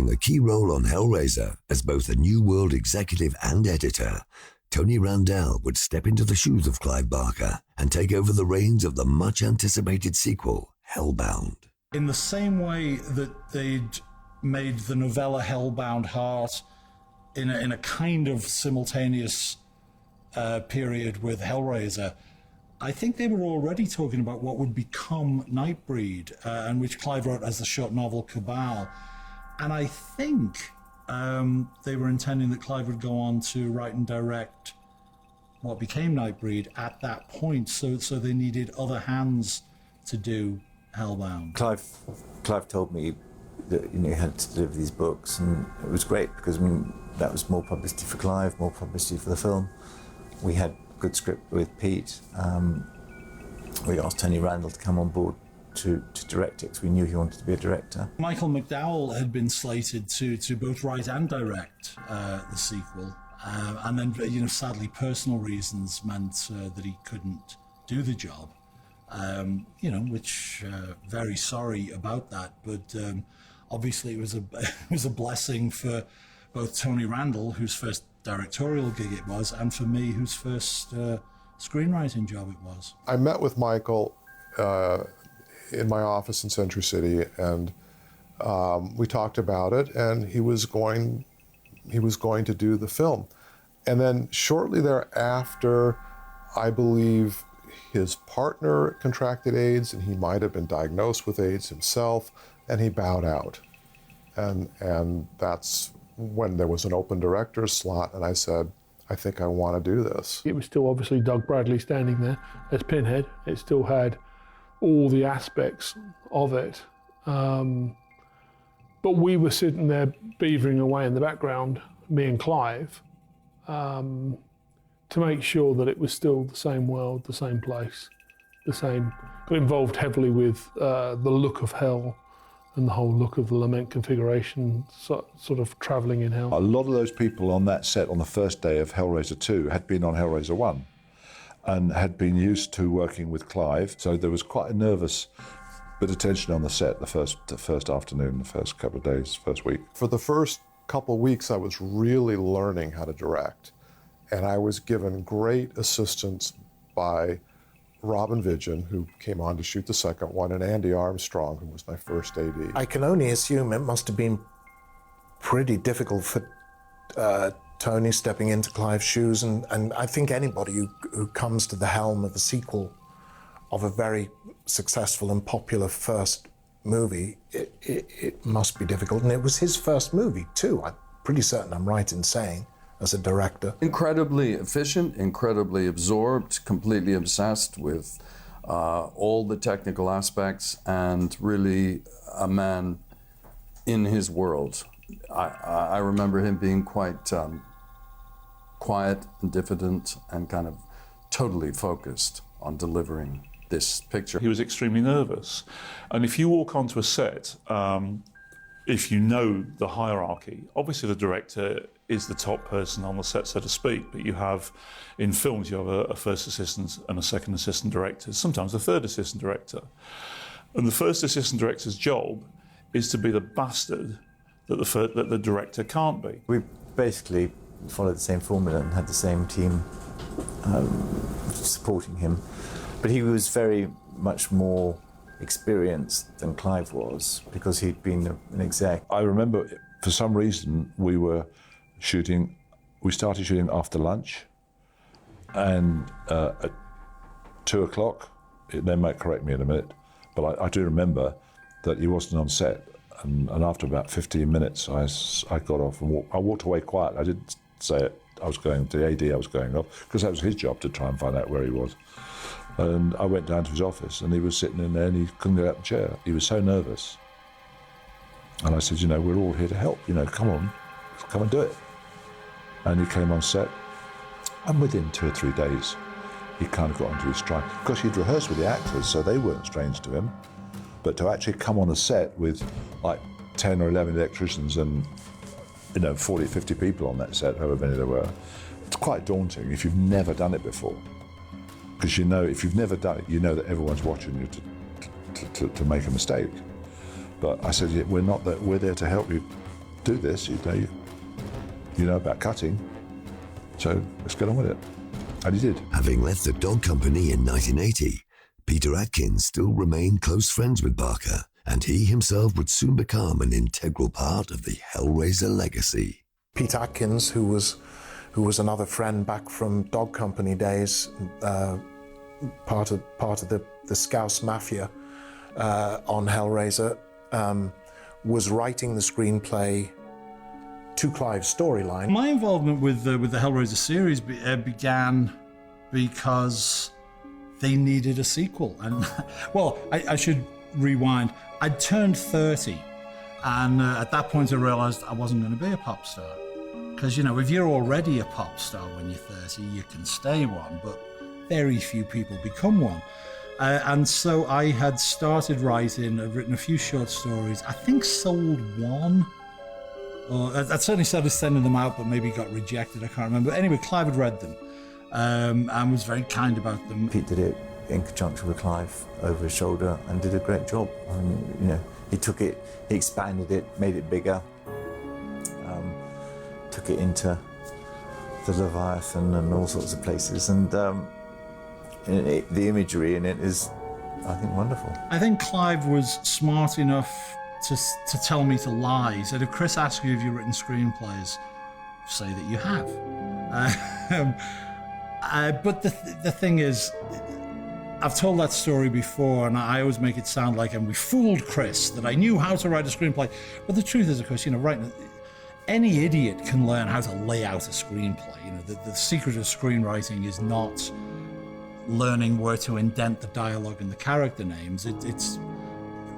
playing a key role on Hellraiser as both a New World executive and editor, Tony Randall would step into the shoes of Clive Barker and take over the reins of the much-anticipated sequel, Hellbound. In the same way that they'd made the novella Hellbound Heart in a kind of simultaneous period with Hellraiser, I think they were already talking about what would become Nightbreed, and which Clive wrote as the short novel Cabal. And I think they were intending that Clive would go on to write and direct what became Nightbreed at that point, so they needed other hands to do Hellbound. Clive told me that he had to deliver these books, and it was great because that was more publicity for Clive, more publicity for the film. We had good script with Pete. We asked Tony Randall to come on board to direct it because we knew he wanted to be a director. Michael McDowell had been slated to both write and direct the sequel, and then sadly personal reasons meant that he couldn't do the job. Which very sorry about that, but obviously it was a blessing for both Tony Randall, whose first directorial gig it was, and for me, whose first screenwriting job it was. I met with Michael in my office in Century City, and we talked about it, and he was going to do the film. And then shortly thereafter, I believe his partner contracted AIDS, and he might have been diagnosed with AIDS himself, and he bowed out. And that's when there was an open director's slot, and I said, I think I want to do this. It was still obviously Doug Bradley standing there as Pinhead. It still had all the aspects of it. But we were sitting there beavering away in the background, me and Clive, to make sure that it was still the same world, the same place, the same. Got involved heavily with the look of hell and the whole look of the lament configuration, sort of travelling in hell. A lot of those people on that set on the first day of Hellraiser II had been on Hellraiser I and had been used to working with Clive, so there was quite a nervous bit of tension on the set the first afternoon, the first couple of days, first week. For the first couple of weeks, I was really learning how to direct, and I was given great assistance by Robin Vidgen, who came on to shoot the second one, and Andy Armstrong, who was my first AD. I can only assume it must have been pretty difficult for Tony stepping into Clive's shoes, and I think anybody who comes to the helm of a sequel of a very successful and popular first movie, it must be difficult. And it was his first movie too, I'm pretty certain I'm right in saying, as a director. Incredibly efficient, incredibly absorbed, completely obsessed with all the technical aspects, and really a man in his world. I remember him being quite quiet and diffident and kind of totally focused on delivering this picture. He was extremely nervous. And if you walk onto a set, if you know the hierarchy, obviously the director is the top person on the set, so to speak, but you have, in films, you have a first assistant and a second assistant director, sometimes a third assistant director. And the first assistant director's job is to be the bastard that the director can't be. We basically followed the same formula and had the same team supporting him, but he was very much more experienced than Clive was because he'd been an exec. I remember, for some reason, we started shooting after lunch, and at 2 o'clock, they might correct me in a minute, but I do remember that he wasn't on set, and after about 15 minutes, I got off and I walked away quiet. I didn't say it. I was going to the AD, I was going off, because that was his job to try and find out where he was. And I went down to his office, and he was sitting in there, and he couldn't get out of the chair. He was so nervous. And I said, we're all here to help, come on, come and do it. And he came on set, and within 2 or 3 days, he kind of got onto his stride. Of course, he'd rehearsed with the actors, so they weren't strange to him. But to actually come on a set with like 10 or 11 electricians and 40, 50 people on that set, however many there were, it's quite daunting if you've never done it before. Because if you've never done it, you know that everyone's watching you to make a mistake. But I said, we're not that. We're there to help you do this, you know about cutting, so let's get on with it. And he did. Having left the dog company in 1980, Peter Atkins still remained close friends with Barker, and he himself would soon become an integral part of the Hellraiser legacy. Pete Atkins, who was another friend back from dog company days, part of the Scouse Mafia on Hellraiser, was writing the screenplay to Clive's storyline. My involvement with the Hellraiser series began because they needed a sequel. And well, I should rewind. I'd turned 30, and at that point I realized I wasn't going to be a pop star. Because, you know, if you're already a pop star when you're 30, you can stay one, but very few people become one. And so I had started writing, I'd written a few short stories, I think sold one. I'd certainly started sending them out, but maybe got rejected, I can't remember. Anyway, Clive had read them and was very kind about them. Pete did it in conjunction with Clive over his shoulder and did a great job. I mean, you know, he took it, he expanded it, made it bigger, took it into the Leviathan and all sorts of places, and the imagery in it is, I think, wonderful. I think Clive was smart enough to tell me to lie. He said, if Chris asks you if you've written screenplays, say that you have. But the thing is, I've told that story before, and I always make it sound like, and we fooled Chris, that I knew how to write a screenplay. But the truth is, of course, you know, any idiot can learn how to lay out a screenplay. You know, the secret of screenwriting is not learning where to indent the dialogue and the character names. It's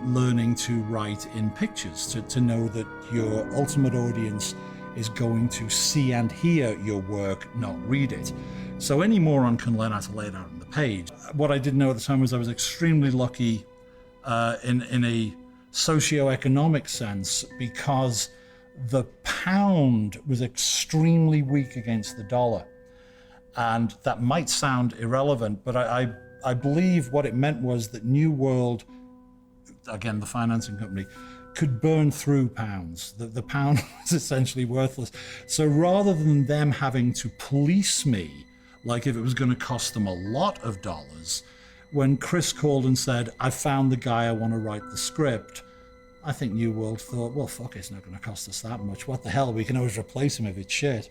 learning to write in pictures, to know that your ultimate audience is going to see and hear your work, not read it. So any moron can learn how to lay it out on the page. What I didn't know at the time was I was extremely lucky in a socio-economic sense, because the pound was extremely weak against the dollar. And that might sound irrelevant, but I believe what it meant was that New World, again, the financing company, could burn through pounds. The pound was essentially worthless. So rather than them having to police me, like if it was going to cost them a lot of dollars, when Chris called and said, I found the guy, I want to write the script, I think New World thought, well, fuck, it's not going to cost us that much. What the hell? We can always replace him if it's shit.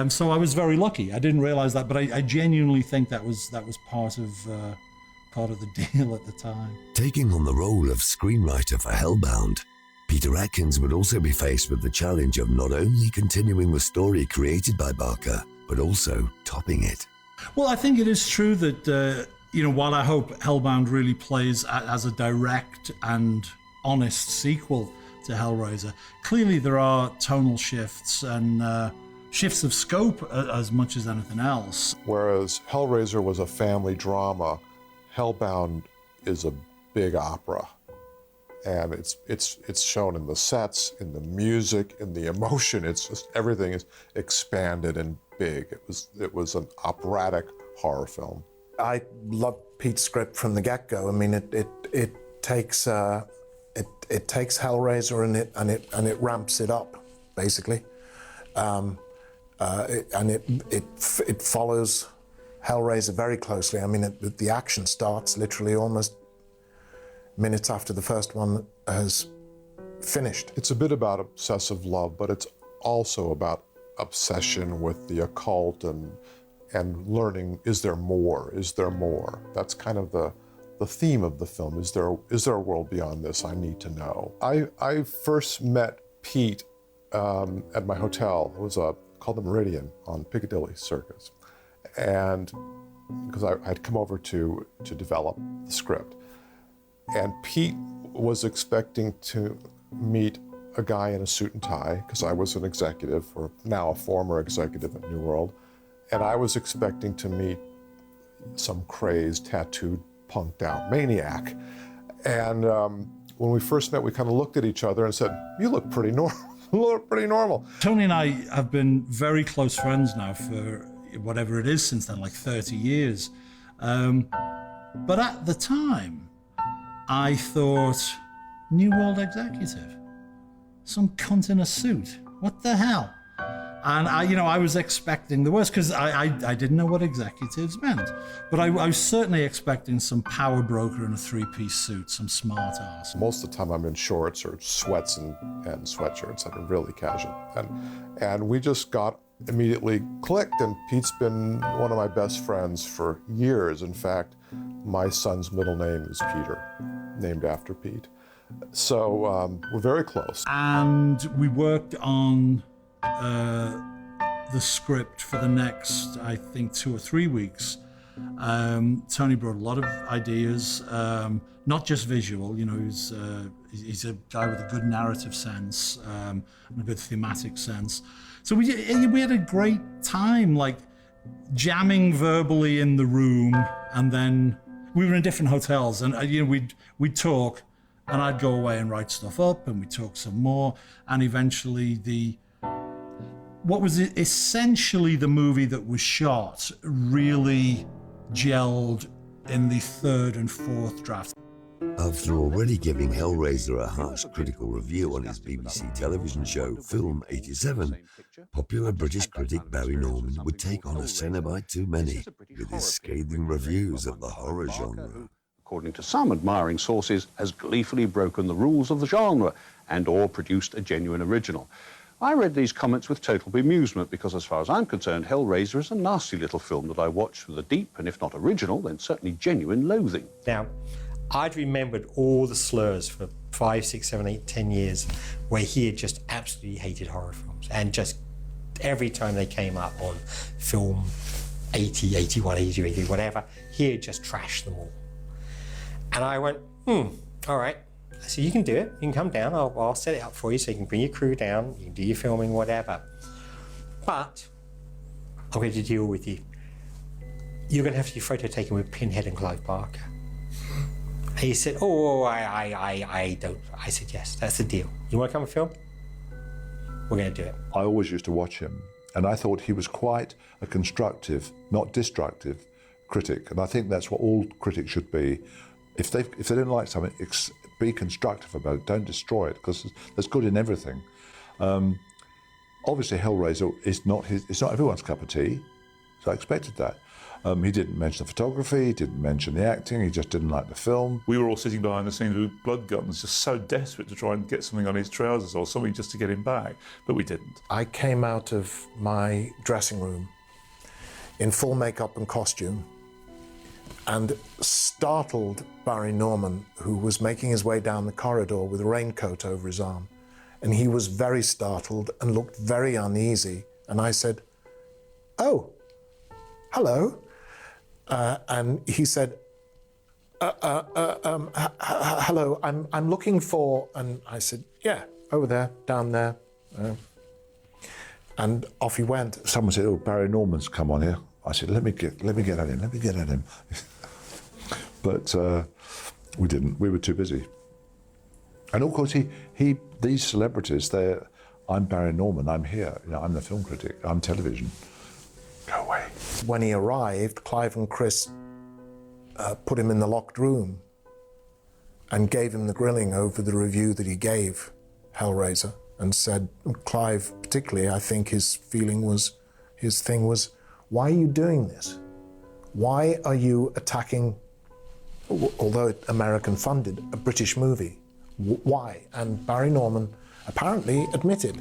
So I was very lucky. I didn't realize that, but I genuinely think that was part of the deal at the time. Taking on the role of screenwriter for Hellbound, Peter Atkins would also be faced with the challenge of not only continuing the story created by Barker, but also topping it. Well, I think it is true that, while I hope Hellbound really plays as a direct and honest sequel to Hellraiser, clearly there are tonal shifts and shifts of scope as much as anything else. Whereas Hellraiser was a family drama, Hellbound is a big opera. And it's shown in the sets, in the music, in the emotion. It's just everything is expanded and big. It was an operatic horror film. I loved Pete's script from the get-go. I mean, it takes Hellraiser and it ramps it up, basically, and it follows Hellraiser very closely. I mean, the action starts literally almost minutes after the first one has finished. It's a bit about obsessive love, but it's also about obsession with the occult and learning, is there more? Is there more? That's kind of the theme of the film. Is there a world beyond this? I need to know. I first met Pete at my hotel. It was called the Meridian on Piccadilly Circus. And because I'd come over to develop the script. And Pete was expecting to meet a guy in a suit and tie, because I was an executive, or now a former executive at New World, and I was expecting to meet some crazed, tattooed, punked out maniac. And when we first met, we kind of looked at each other and said, you look pretty normal. Tony and I have been very close friends now for whatever it is since then, like 30 years. But at the time, I thought, New World executive. some cunt in a suit. What the hell? And I was expecting the worst because I didn't know what executives meant. But I was certainly expecting some power broker in a three-piece suit, some smart ass. Most of the time I'm in shorts or sweats and sweatshirts. I'm really casual. And we just got immediately clicked, and Pete's been one of my best friends for years. In fact, my son's middle name is Peter, named after Pete. So we're very close. And we worked on the script for the next, I think, 2 or 3 weeks. Tony brought a lot of ideas, not just visual. He's a guy with a good narrative sense and a good thematic sense. So we had a great time, like jamming verbally in the room, and then we were in different hotels, and we'd talk, and I'd go away and write stuff up, and we'd talk some more, and eventually what was essentially the movie that was shot really gelled in the 3rd and 4th draft. After already giving Hellraiser a harsh critical review on his BBC television show Film 87, popular British critic Barry Norman would take on a Cenobite too many with his scathing reviews of the horror genre. According to some admiring sources, has gleefully broken the rules of the genre and/or produced a genuine original. I read these comments with total bemusement because, as far as I'm concerned, Hellraiser is a nasty little film that I watched with a deep, and if not original, then certainly genuine loathing. Now, I'd remembered all the slurs for 5, 6, 7, 8, 10 years where he had just absolutely hated horror films, and just every time they came up on film 80, 81, 82, 83, whatever, he had just trashed them all. And I went, all right. I said, you can do it. You can come down. I'll set it up for you so you can bring your crew down. You can do your filming, whatever. But I'm going to deal with you. You're going to have to do photo taken with Pinhead and Clive Barker. And he said, I don't. I said, yes, that's the deal. You want to come and film? We're going to do it. I always used to watch him, and I thought he was quite a constructive, not destructive, critic. And I think that's what all critics should be. If they don't like something, be constructive about it. Don't destroy it, because there's good in everything. Obviously, Hellraiser is not everyone's cup of tea, so I expected that. He didn't mention the photography, he didn't mention the acting, he just didn't like the film. We were all sitting behind the scenes with blood guns, just so desperate to try and get something on his trousers or something just to get him back, but we didn't. I came out of my dressing room in full makeup and costume and startled Barry Norman, who was making his way down the corridor with a raincoat over his arm. And he was very startled and looked very uneasy. And I said, "Oh, hello." And he said, "Hello, I'm looking for," and I said, "Yeah, over there, down there." And off he went. Someone said, "Oh, Barry Norman's come on here." I said, let me get at him. But we didn't. We were too busy. And of course, these celebrities, I'm Barry Norman. I'm here. I'm the film critic. I'm television. Go away. When he arrived, Clive and Chris put him in the locked room and gave him the grilling over the review that he gave Hellraiser, and said, Clive particularly, I think his thing was, why are you doing this? Why are you attacking, although American funded, a British movie? Why? And Barry Norman apparently admitted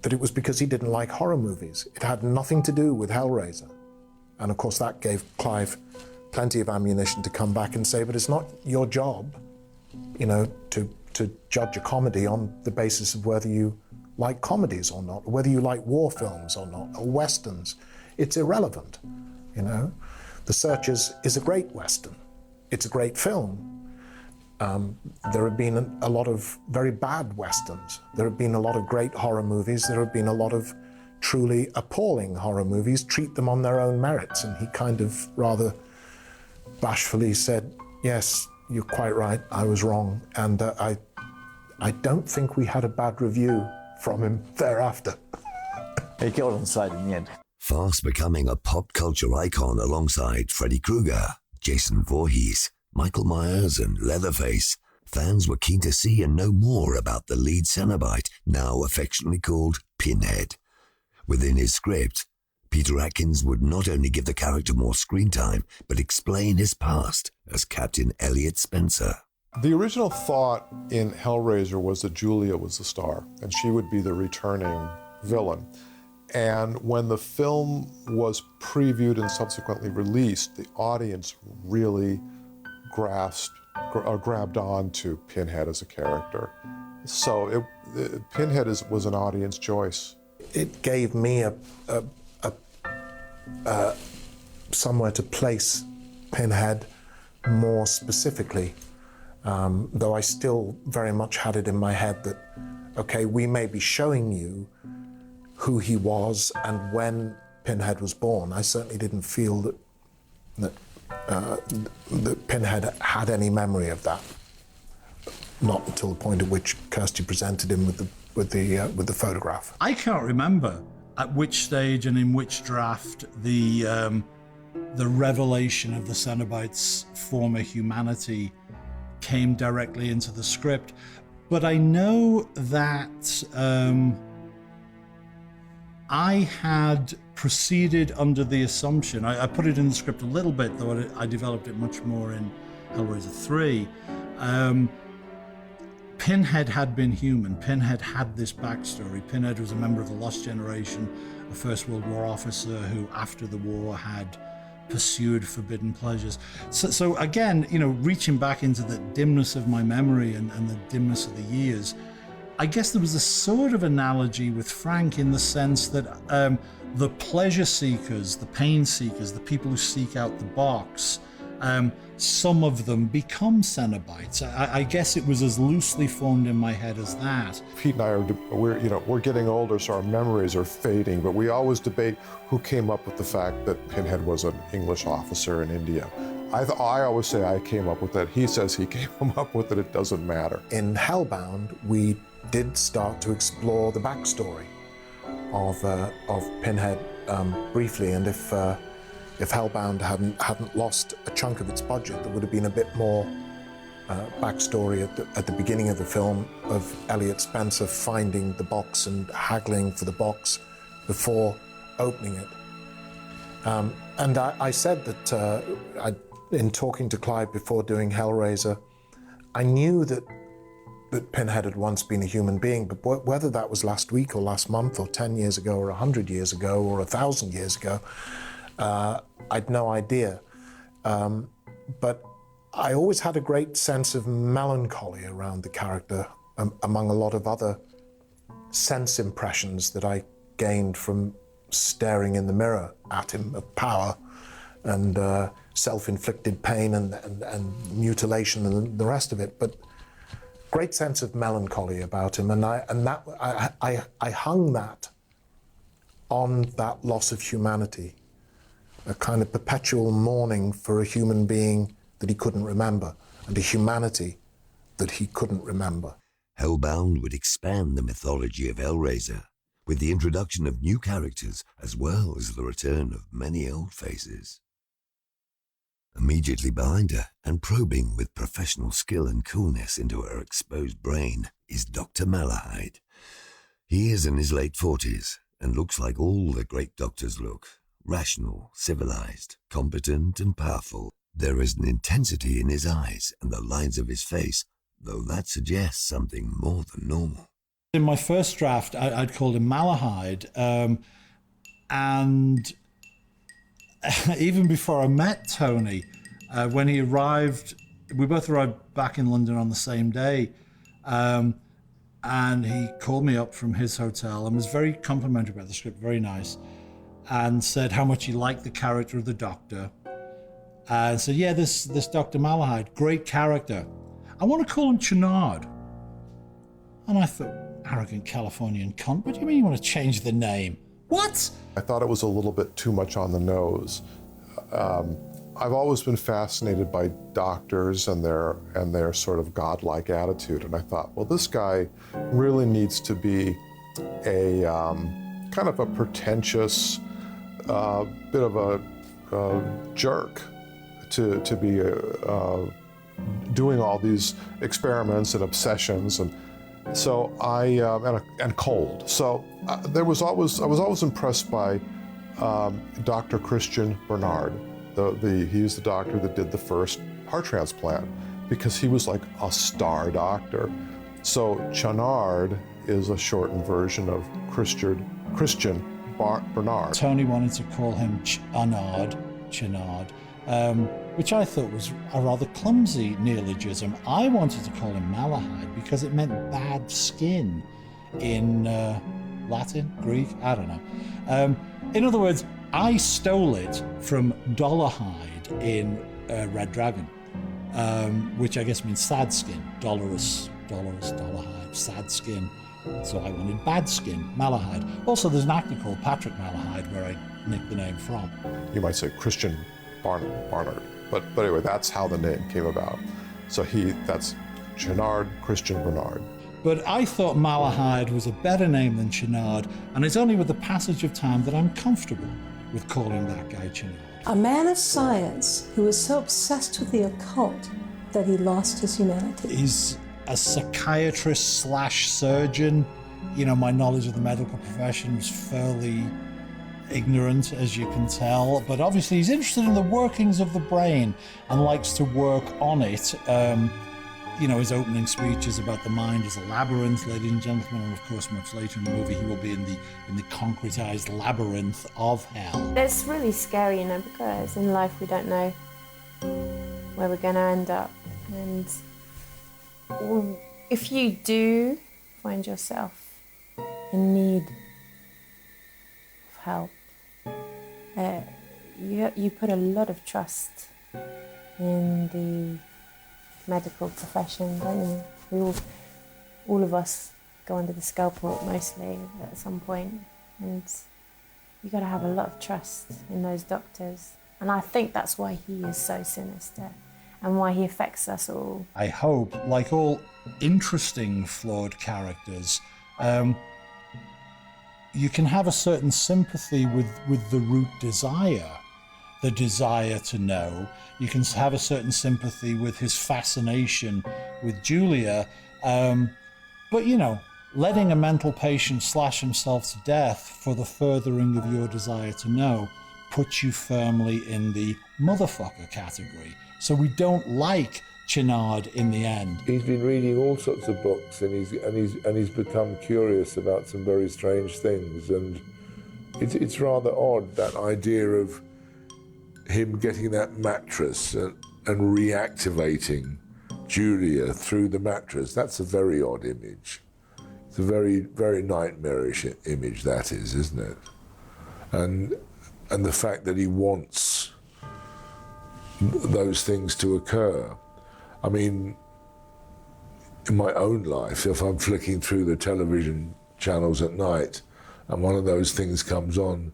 that it was because he didn't like horror movies. It had nothing to do with Hellraiser. And of course that gave Clive plenty of ammunition to come back and say, but it's not your job, to judge a comedy on the basis of whether you like comedies or not, or whether you like war films or not, or westerns. It's irrelevant, The Searchers is a great western. It's a great film. There have been a lot of very bad westerns. There have been a lot of great horror movies. There have been a lot of truly appalling horror movies. Treat them on their own merits. And he kind of rather bashfully said, yes, you're quite right, I was wrong. And I don't think we had a bad review from him thereafter. He got on side in the end. Fast becoming a pop culture icon alongside Freddy Krueger, Jason Voorhees, Michael Myers and Leatherface, fans were keen to see and know more about the lead Cenobite, now affectionately called Pinhead. Within his script, Peter Atkins would not only give the character more screen time, but explain his past as Captain Elliot Spencer. The original thought in Hellraiser was that Julia was the star, and she would be the returning villain. And when the film was previewed and subsequently released, the audience really grabbed on to Pinhead as a character. So Pinhead was an audience choice. It gave me somewhere to place Pinhead more specifically, though I still very much had it in my head that, okay, we may be showing you who he was and when Pinhead was born. I certainly didn't feel that Pinhead had any memory of that. Not until the point at which Kirsty presented him with the photograph. I can't remember at which stage and in which draft the revelation of the Cenobite's former humanity came directly into the script, but I know that I had proceeded under the assumption, I put it in the script a little bit, though I developed it much more in Hellraiser 3. Pinhead had been human. Pinhead had this backstory. Pinhead was a member of the Lost Generation, a First World War officer who, after the war, had pursued forbidden pleasures. So again, reaching back into the dimness of my memory and the dimness of the years, I guess there was a sort of analogy with Frank in the sense that the pleasure seekers, the pain seekers, the people who seek out the box, some of them become Cenobites. I guess it was as loosely formed in my head as that. Pete and I we're getting older, so our memories are fading, but we always debate who came up with the fact that Pinhead was an English officer in India. I always say I came up with it. He says he came up with it. It doesn't matter. In Hellbound, we did start to explore the backstory of Pinhead briefly, and if Hellbound hadn't lost a chunk of its budget, there would have been a bit more backstory at the beginning of the film of Elliot Spencer finding the box and haggling for the box before opening it. And I said that in talking to Clive before doing Hellraiser, I knew that Pinhead had once been a human being, but whether that was last week or last month or 10 years ago or 100 years ago or 1,000 years ago, I'd no idea. But I always had a great sense of melancholy around the character, among a lot of other sense impressions that I gained from staring in the mirror at him, of power and self-inflicted pain and mutilation and the rest of it. But great sense of melancholy about him, and I hung that on that loss of humanity, a kind of perpetual mourning for a human being that he couldn't remember, and a humanity that he couldn't remember. Hellbound would expand the mythology of Hellraiser with the introduction of new characters as well as the return of many old faces. Immediately behind her, and probing with professional skill and coolness into her exposed brain, is Dr. Malahide. He is in his late 40s and looks like all the great doctors look: rational, civilized, competent and powerful. There is an intensity in his eyes and the lines of his face, though that suggests something more than normal. In my first draft, I'd called him Malahide, and even before I met Tony, when he arrived, we both arrived back in London on the same day, and he called me up from his hotel and was very complimentary about the script, very nice, and said how much he liked the character of the Doctor, and said, yeah, this Dr. Malahide, great character. I want to call him Chernard. And I thought, arrogant Californian cunt, what do you mean you want to change the name? What? I thought it was a little bit too much on the nose. I've always been fascinated by doctors and their sort of godlike attitude, and I thought, well, this guy really needs to be a kind of a pretentious, bit of a jerk to be doing all these experiments and obsessions, and so and cold. So I was always impressed by Dr. Christian Bernard. He's the doctor that did the first heart transplant, because he was like a star doctor. So Channard is a shortened version of Christian Bernard. Tony wanted to call him Channard, which I thought was a rather clumsy neologism. I wanted to call him Malahide because it meant bad skin in Latin, Greek, I don't know. In other words, I stole it from Dollarhide in Red Dragon, which I guess means sad skin. Dolorous, Dollarhide, sad skin. So I wanted bad skin, Malahide. Also, there's an actor called Patrick Malahide where I nicked the name from. You might say Christian Barnard, but anyway, that's how the name came about. So that's Channard Christian Bernard. But I thought Malahide was a better name than Channard, and it's only with the passage of time that I'm comfortable with calling that guy Channard. A man of science who was so obsessed with the occult that he lost his humanity. He's a psychiatrist / surgeon. You know, my knowledge of the medical profession was fairly ignorant, as you can tell, but obviously he's interested in the workings of the brain and likes to work on it. You know, his opening speech is about the mind as a labyrinth, ladies and gentlemen, and of course much later in the movie he will be in the concretized labyrinth of hell. It's really scary, you know, because in life we don't know where we're going to end up, and if you do find yourself in need of help, you put a lot of trust in the medical profession, don't you? All of us go under the scalpel mostly at some point, and you got to have a lot of trust in those doctors. And I think that's why he is so sinister and why he affects us all. I hope, like all interesting flawed characters, you can have a certain sympathy with the root desire, the desire to know. You can have a certain sympathy with his fascination with Julia, but you know, letting a mental patient slash himself to death for the furthering of your desire to know puts you firmly in the motherfucker category. So we don't like Channard in the end. He's been reading all sorts of books, and he's become curious about some very strange things, and it's rather odd, that idea of him getting that mattress and reactivating Julia through the mattress. That's a very odd image. It's a very, very nightmarish image, that is, isn't it? And the fact that he wants those things to occur. I mean, in my own life, if I'm flicking through the television channels at night and one of those things comes on,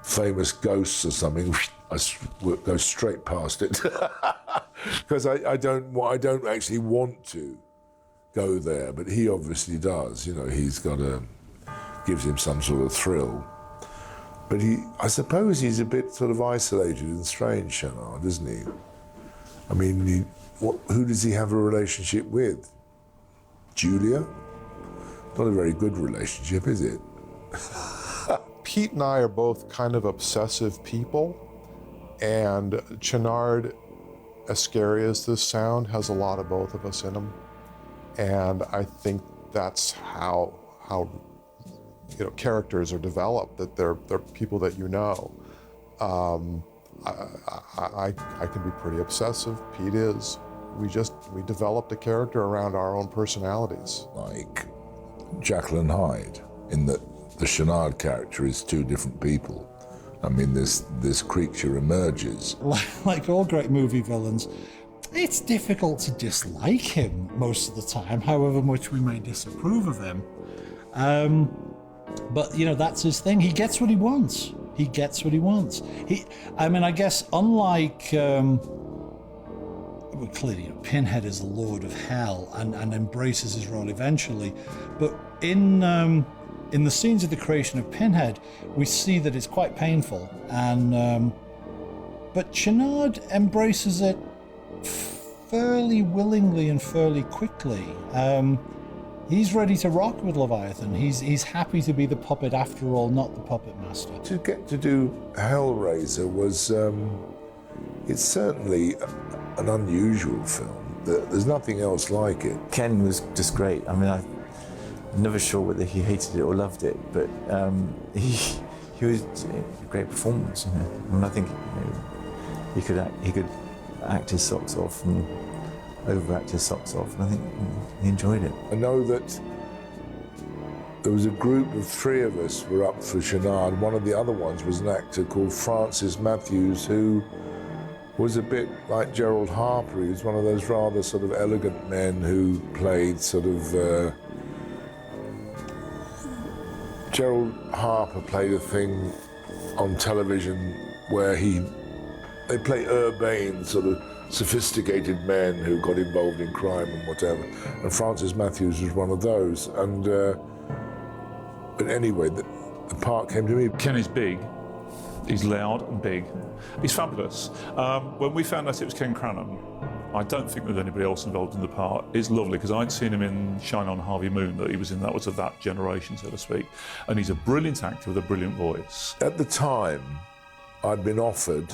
famous ghosts or something, I go straight past it because I don't actually want to go there, but he obviously does. You know, gives him some sort of thrill. But I suppose he's a bit sort of isolated and strange, Channard, isn't he? I mean, who does he have a relationship with? Julia? Not a very good relationship, is it? Pete and I are both kind of obsessive people, and Channard, as scary as this sound, has a lot of both of us in him. And I think that's how characters are developed, that they're people that you know. I can be pretty obsessive. Pete is. We developed a character around our own personalities. Like Jekyll and Hyde, in that the Channard character is two different people. I mean, this creature emerges. Like all great movie villains, it's difficult to dislike him most of the time, however much we may disapprove of him. But, you know, that's his thing. He gets what he wants. He gets what he wants. I guess unlike, clearly, Pinhead is the Lord of Hell and embraces his role eventually. But in the scenes of the creation of Pinhead, we see that it's quite painful. But Channard embraces it fairly willingly and fairly quickly. He's ready to rock with Leviathan. He's happy to be the puppet after all, not the puppet master. To get to do Hellraiser was, it's certainly an unusual film. There's nothing else like it. Ken was just great. I mean, I'm never sure whether he hated it or loved it, but he was a great performance. You know? I mean, I think he could act his socks off and overact his socks off, and I think he enjoyed it. I know that there was a group of 3 of us were up for Shenard. One of the other ones was an actor called Francis Matthews, who was a bit like Gerald Harper. He was one of those rather sort of elegant men who played sort of... Gerald Harper played a thing on television where they play urbane, sort of sophisticated men who got involved in crime and whatever. And Francis Matthews was one of those. And but anyway, the part came to me. Ken is big. He's loud and big. He's fabulous. When we found out it was Ken Cranham, I don't think there was anybody else involved in the part. It's lovely because I'd seen him in Shine On Harvey Moon, that he was in. That was of that generation, so to speak. And he's a brilliant actor with a brilliant voice. At the time, I'd been offered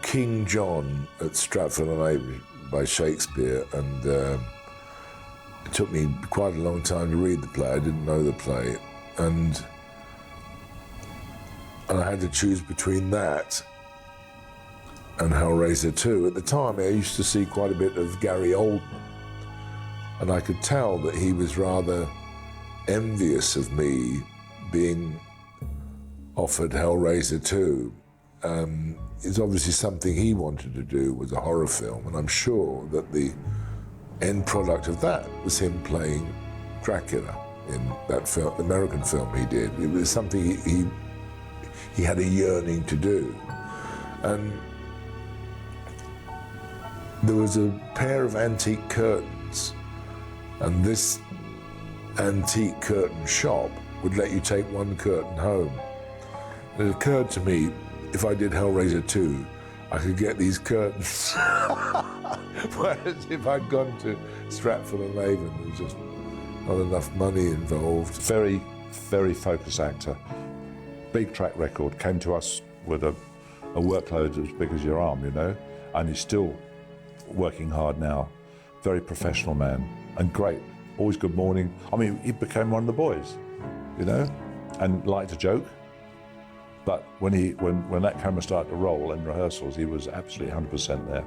King John at Stratford-on-Avon by Shakespeare, and it took me quite a long time to read the play. I didn't know the play, and I had to choose between that and Hellraiser II. At the time, I used to see quite a bit of Gary Oldman, and I could tell that he was rather envious of me being offered Hellraiser II. It's obviously something he wanted to do, was a horror film, and I'm sure that the end product of that was him playing Dracula in that film, the American film he did. It was something he had a yearning to do. And there was a pair of antique curtains, and this antique curtain shop would let you take one curtain home. And it occurred to me, if I did Hellraiser 2, I could get these curtains. Whereas if I'd gone to Stratford-on-Avon, there was just not enough money involved. Very, very focused actor. Big track record. Came to us with a workload as big as your arm, you know, and he's still working hard now. Very professional man, and great. Always good morning. I mean, he became one of the boys, you know, and liked to joke. But when that camera started to roll in rehearsals, he was absolutely 100% there.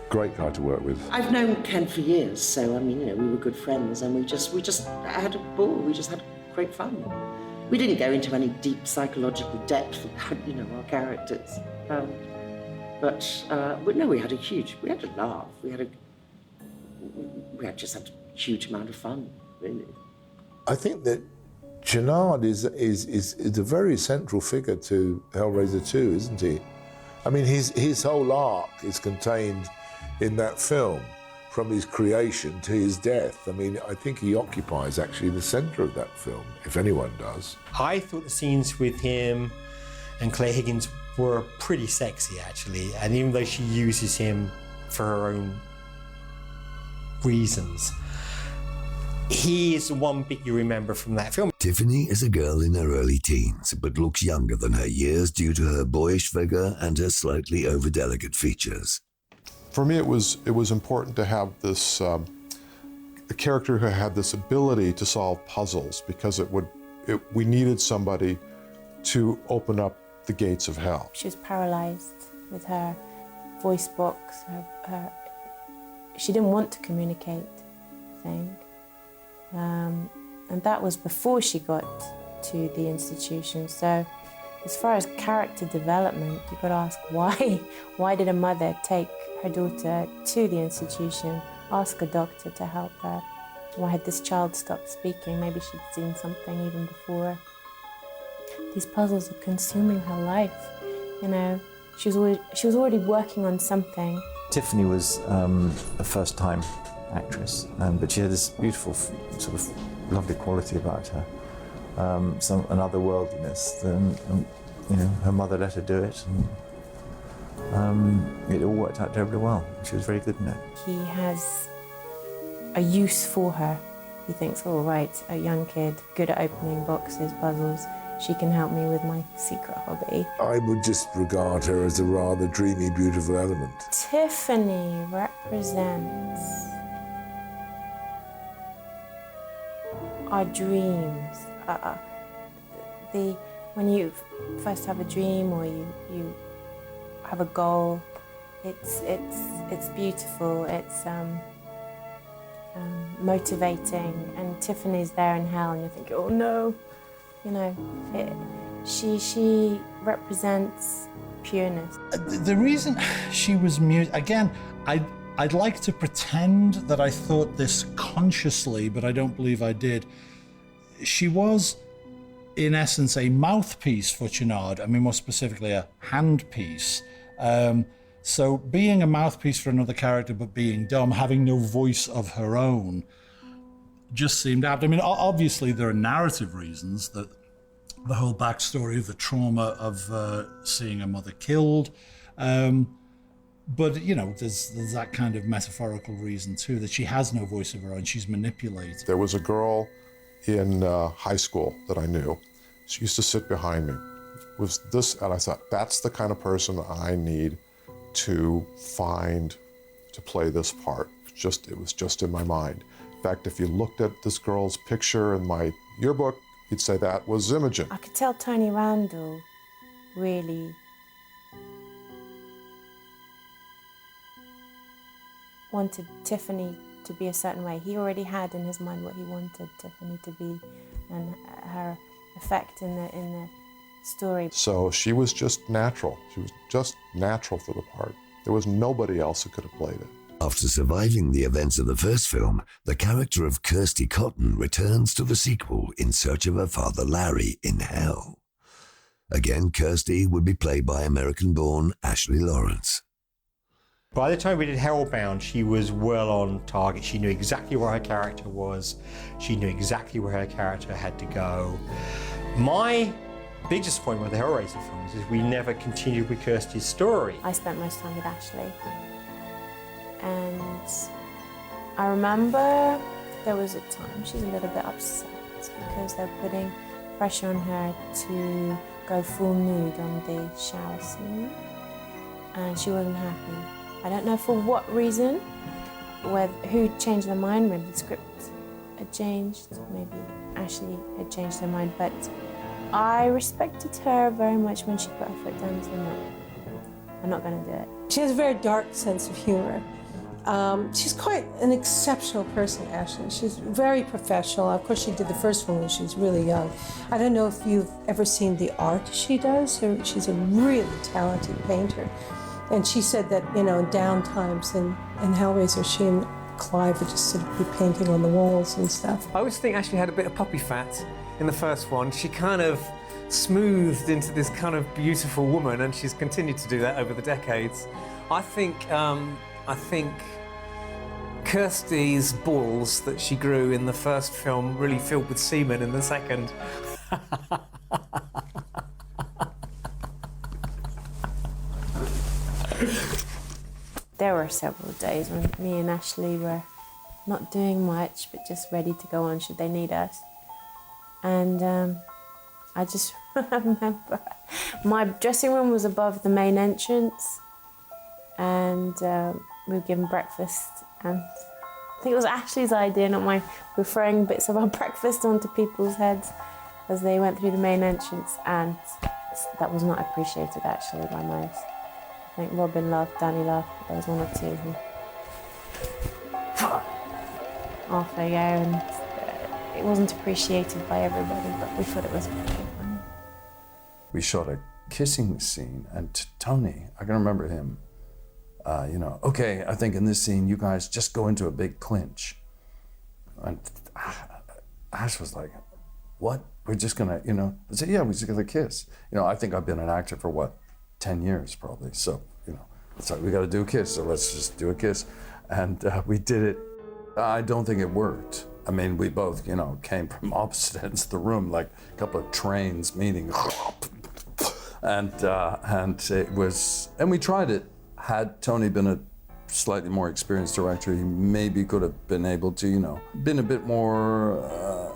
Great guy to work with. I've known Ken for years, so I mean, you know, we were good friends, and we just had a ball. We just had great fun. We didn't go into any deep psychological depth about, you know, our characters. But no, we had a laugh. We just had a huge amount of fun, really. I think that Shenard is a very central figure to Hellraiser 2, isn't he? I mean, his whole arc is contained in that film, from his creation to his death. I mean, I think he occupies actually the centre of that film, if anyone does. I thought the scenes with him and Claire Higgins were pretty sexy, actually, and even though she uses him for her own reasons, he is the one bit you remember from that film. Tiffany is a girl in her early teens, but looks younger than her years due to her boyish figure and her slightly overdelicate features. For me, it was important to have this a character who had this ability to solve puzzles, because we needed somebody to open up the gates of hell. She was paralysed with her voice box. She didn't want to communicate, I think. And that was before she got to the institution. So as far as character development, you've got to ask why. Why did a mother take her daughter to the institution, ask a doctor to help her? Why had this child stopped speaking? Maybe she'd seen something even before. These puzzles are consuming her life. You know, she was already working on something. Tiffany was a first-time actress, but she had this beautiful, sort of lovely quality about her, an otherworldliness. You know, her mother let her do it, and It all worked out terribly well. She was very good in it. He has a use for her. He thinks, oh, right, a young kid, good at opening boxes, puzzles. She can help me with my secret hobby. I would just regard her as a rather dreamy, beautiful element. Tiffany represents our dreams. When you first have a dream or you have a goal, it's beautiful. It's motivating, and Tiffany's there in hell, and you're thinking, oh no, you know. She represents pureness. The reason she was again, I'd like to pretend that I thought this consciously, but I don't believe I did. She was, in essence, a mouthpiece for Chouinard. I mean, more specifically, a handpiece. So being a mouthpiece for another character, but being dumb, having no voice of her own, just seemed apt. I mean, obviously there are narrative reasons, that the whole backstory of the trauma of seeing her mother killed. But, you know, there's that kind of metaphorical reason too, that she has no voice of her own, she's manipulated. There was a girl in high school that I knew. She used to sit behind me. Was this, and I thought, that's the kind of person I need to find to play this part. It was just in my mind. In fact, if you looked at this girl's picture in my yearbook, you'd say that was Imogen. I could tell Tony Randall really wanted Tiffany to be a certain way. He already had in his mind what he wanted Tiffany to be, and her effect in the story. So she was just natural. She was just natural for the part. There was nobody else who could have played it. After surviving the events of the first film, the character of Kirsty Cotton returns to the sequel in search of her father Larry in hell. Again, Kirsty would be played by American-born Ashley Lawrence. By the time we did Hellbound, she was well on target. She knew exactly where her character was. She knew exactly where her character had to go. My big disappointment with the Hellraiser films is we never continued with Kirsty's story. I spent most time with Ashley. And I remember there was a time she's a little bit upset because they're putting pressure on her to go full nude on the shower scene. And she wasn't happy. I don't know for what reason, who changed their mind, maybe the script had changed, maybe Ashley had changed her mind, but I respected her very much when she put her foot down and said, no, I'm not going to do it. She has a very dark sense of humor. She's quite an exceptional person, Ashley. She's very professional. Of course, she did the first one when she was really young. I don't know if you've ever seen the art she does. She's a really talented painter. And she said that, you know, in down times in Hellraiser, she and Clive would just sort of be painting on the walls and stuff. I always think Ashley had a bit of puppy fat in the first one. She kind of smoothed into this kind of beautiful woman, and she's continued to do that over the decades. I think Kirsty's balls that she grew in the first film really filled with semen in the second. There were several days when me and Ashley were not doing much, but just ready to go on should they need us. And I just remember my dressing room was above the main entrance, and we were given breakfast, and I think it was Ashley's idea, not mine. We were throwing bits of our breakfast onto people's heads as they went through the main entrance, and that was not appreciated actually by most. I think Robin laughed, Danny laughed, but there was one or two who off they go, and it wasn't appreciated by everybody, but we thought it was very funny. We shot a kissing scene, and Tony, I can remember him, okay, I think in this scene you guys just go into a big clinch. And Ash was like, what? We're just gonna, I said, yeah, we're just gonna kiss. I think I've been an actor for 10 years probably. So, it's like, we gotta do a kiss, so let's just do a kiss. And we did it. I don't think it worked. I mean, we both, came from opposite ends of the room, like a couple of trains meeting. And it was, and we tried it. Had Tony been a slightly more experienced director, he maybe could have been able to, you know, been a bit more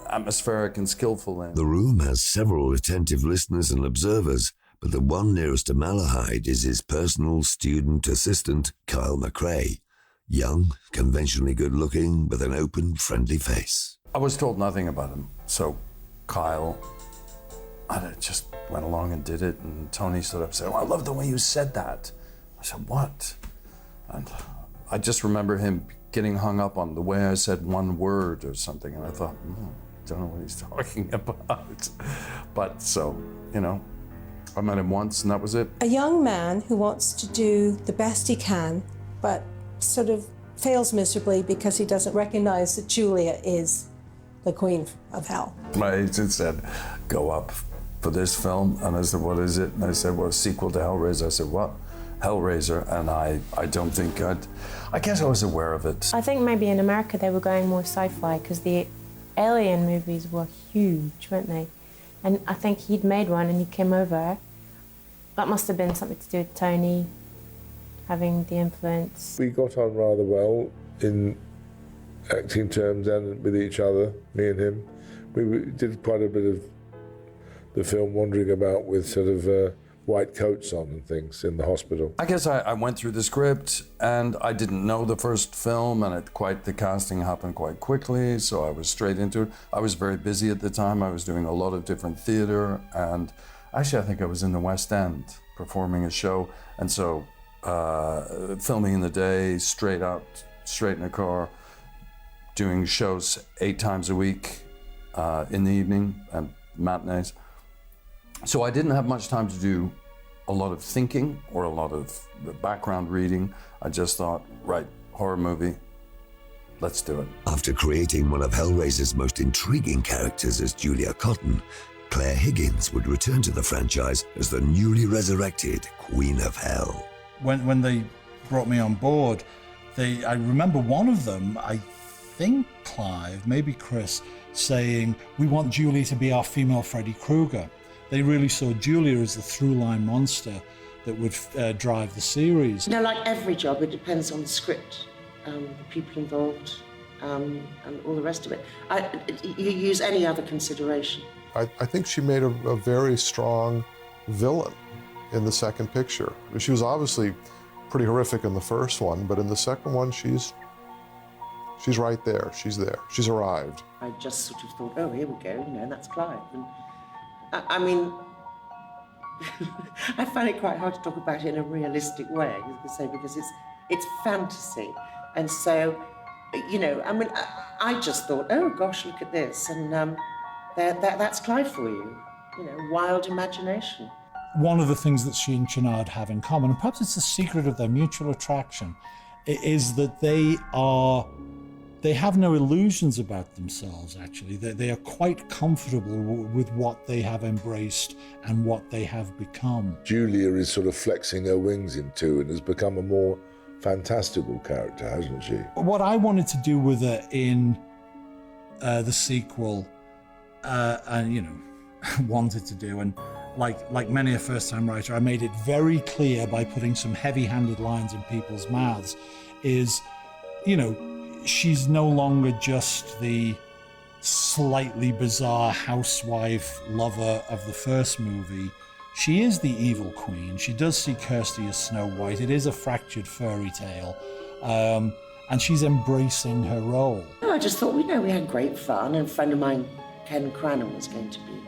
atmospheric and skillful in. The room has several attentive listeners and observers, but the one nearest to Malahide is his personal student assistant, Kyle McRae. Young, conventionally good-looking, with an open, friendly face. I was told nothing about him, so Kyle, I just went along and did it, and Tony stood up and said, "Oh, I love the way you said that." I said, "What?" And I just remember him getting hung up on the way I said one word or something, and I thought, don't know what he's talking about. But so, you know, I met him once and that was it. A young man who wants to do the best he can, but sort of fails miserably because he doesn't recognize that Julia is the queen of hell. My agent said, "Go up for this film," and I said, "What is it?" And I said, "Well, a sequel to Hellraiser." I said, "What?" Hellraiser, and I don't think I guess I was aware of it. I think maybe in America they were going more sci-fi because the Alien movies were huge, weren't they? And I think he'd made one and he came over. That must have been something to do with Tony having the influence. We got on rather well in acting terms and with each other, me and him. We did quite a bit of the film wandering about with sort of white coats on and things in the hospital. I guess I went through the script and I didn't know the first film, and the casting happened quite quickly, so I was straight into it. I was very busy at the time. I was doing a lot of different theater, and actually I think I was in the West End performing a show, and so filming in the day, straight in a car, doing shows 8 times a week in the evening and matinees. So I didn't have much time to do a lot of thinking or a lot of background reading. I just thought, right, horror movie, let's do it. After creating one of Hellraiser's most intriguing characters as Julia Cotton, Claire Higgins would return to the franchise as the newly resurrected Queen of Hell. When they brought me on board, I remember one of them, I think Clive, maybe Chris, saying, "We want Julie to be our female Freddy Krueger." They really saw Julia as the through-line monster that would drive the series. You know, like every job, it depends on the script, the people involved, and all the rest of it. You use any other consideration. I think she made a very strong villain in the second picture. She was obviously pretty horrific in the first one, but in the second one, she's right there. She's there. She's arrived. I just sort of thought, oh, here we go, you know, and that's Clive. And, I mean, I find it quite hard to talk about it in a realistic way, because it's fantasy. And so, you know, I mean, I just thought, oh gosh, look at this, and that's Clive for you. You know, wild imagination. One of the things that she and Chenard have in common, and perhaps it's the secret of their mutual attraction, is that they have no illusions about themselves, actually. They are quite comfortable with what they have embraced and what they have become. Julia is sort of flexing her wings into and has become a more fantastical character, hasn't she? What I wanted to do with her in the sequel, and, you know, wanted to do, and like many a first-time writer, I made it very clear by putting some heavy-handed lines in people's mouths, is, you know, she's no longer just the slightly bizarre housewife lover of the first movie. She is the evil queen. She does see Kirsty as Snow White. It is a fractured fairy tale. And she's embracing her role. I just thought, you know, we had great fun, and a friend of mine, Ken Cranham, was going to be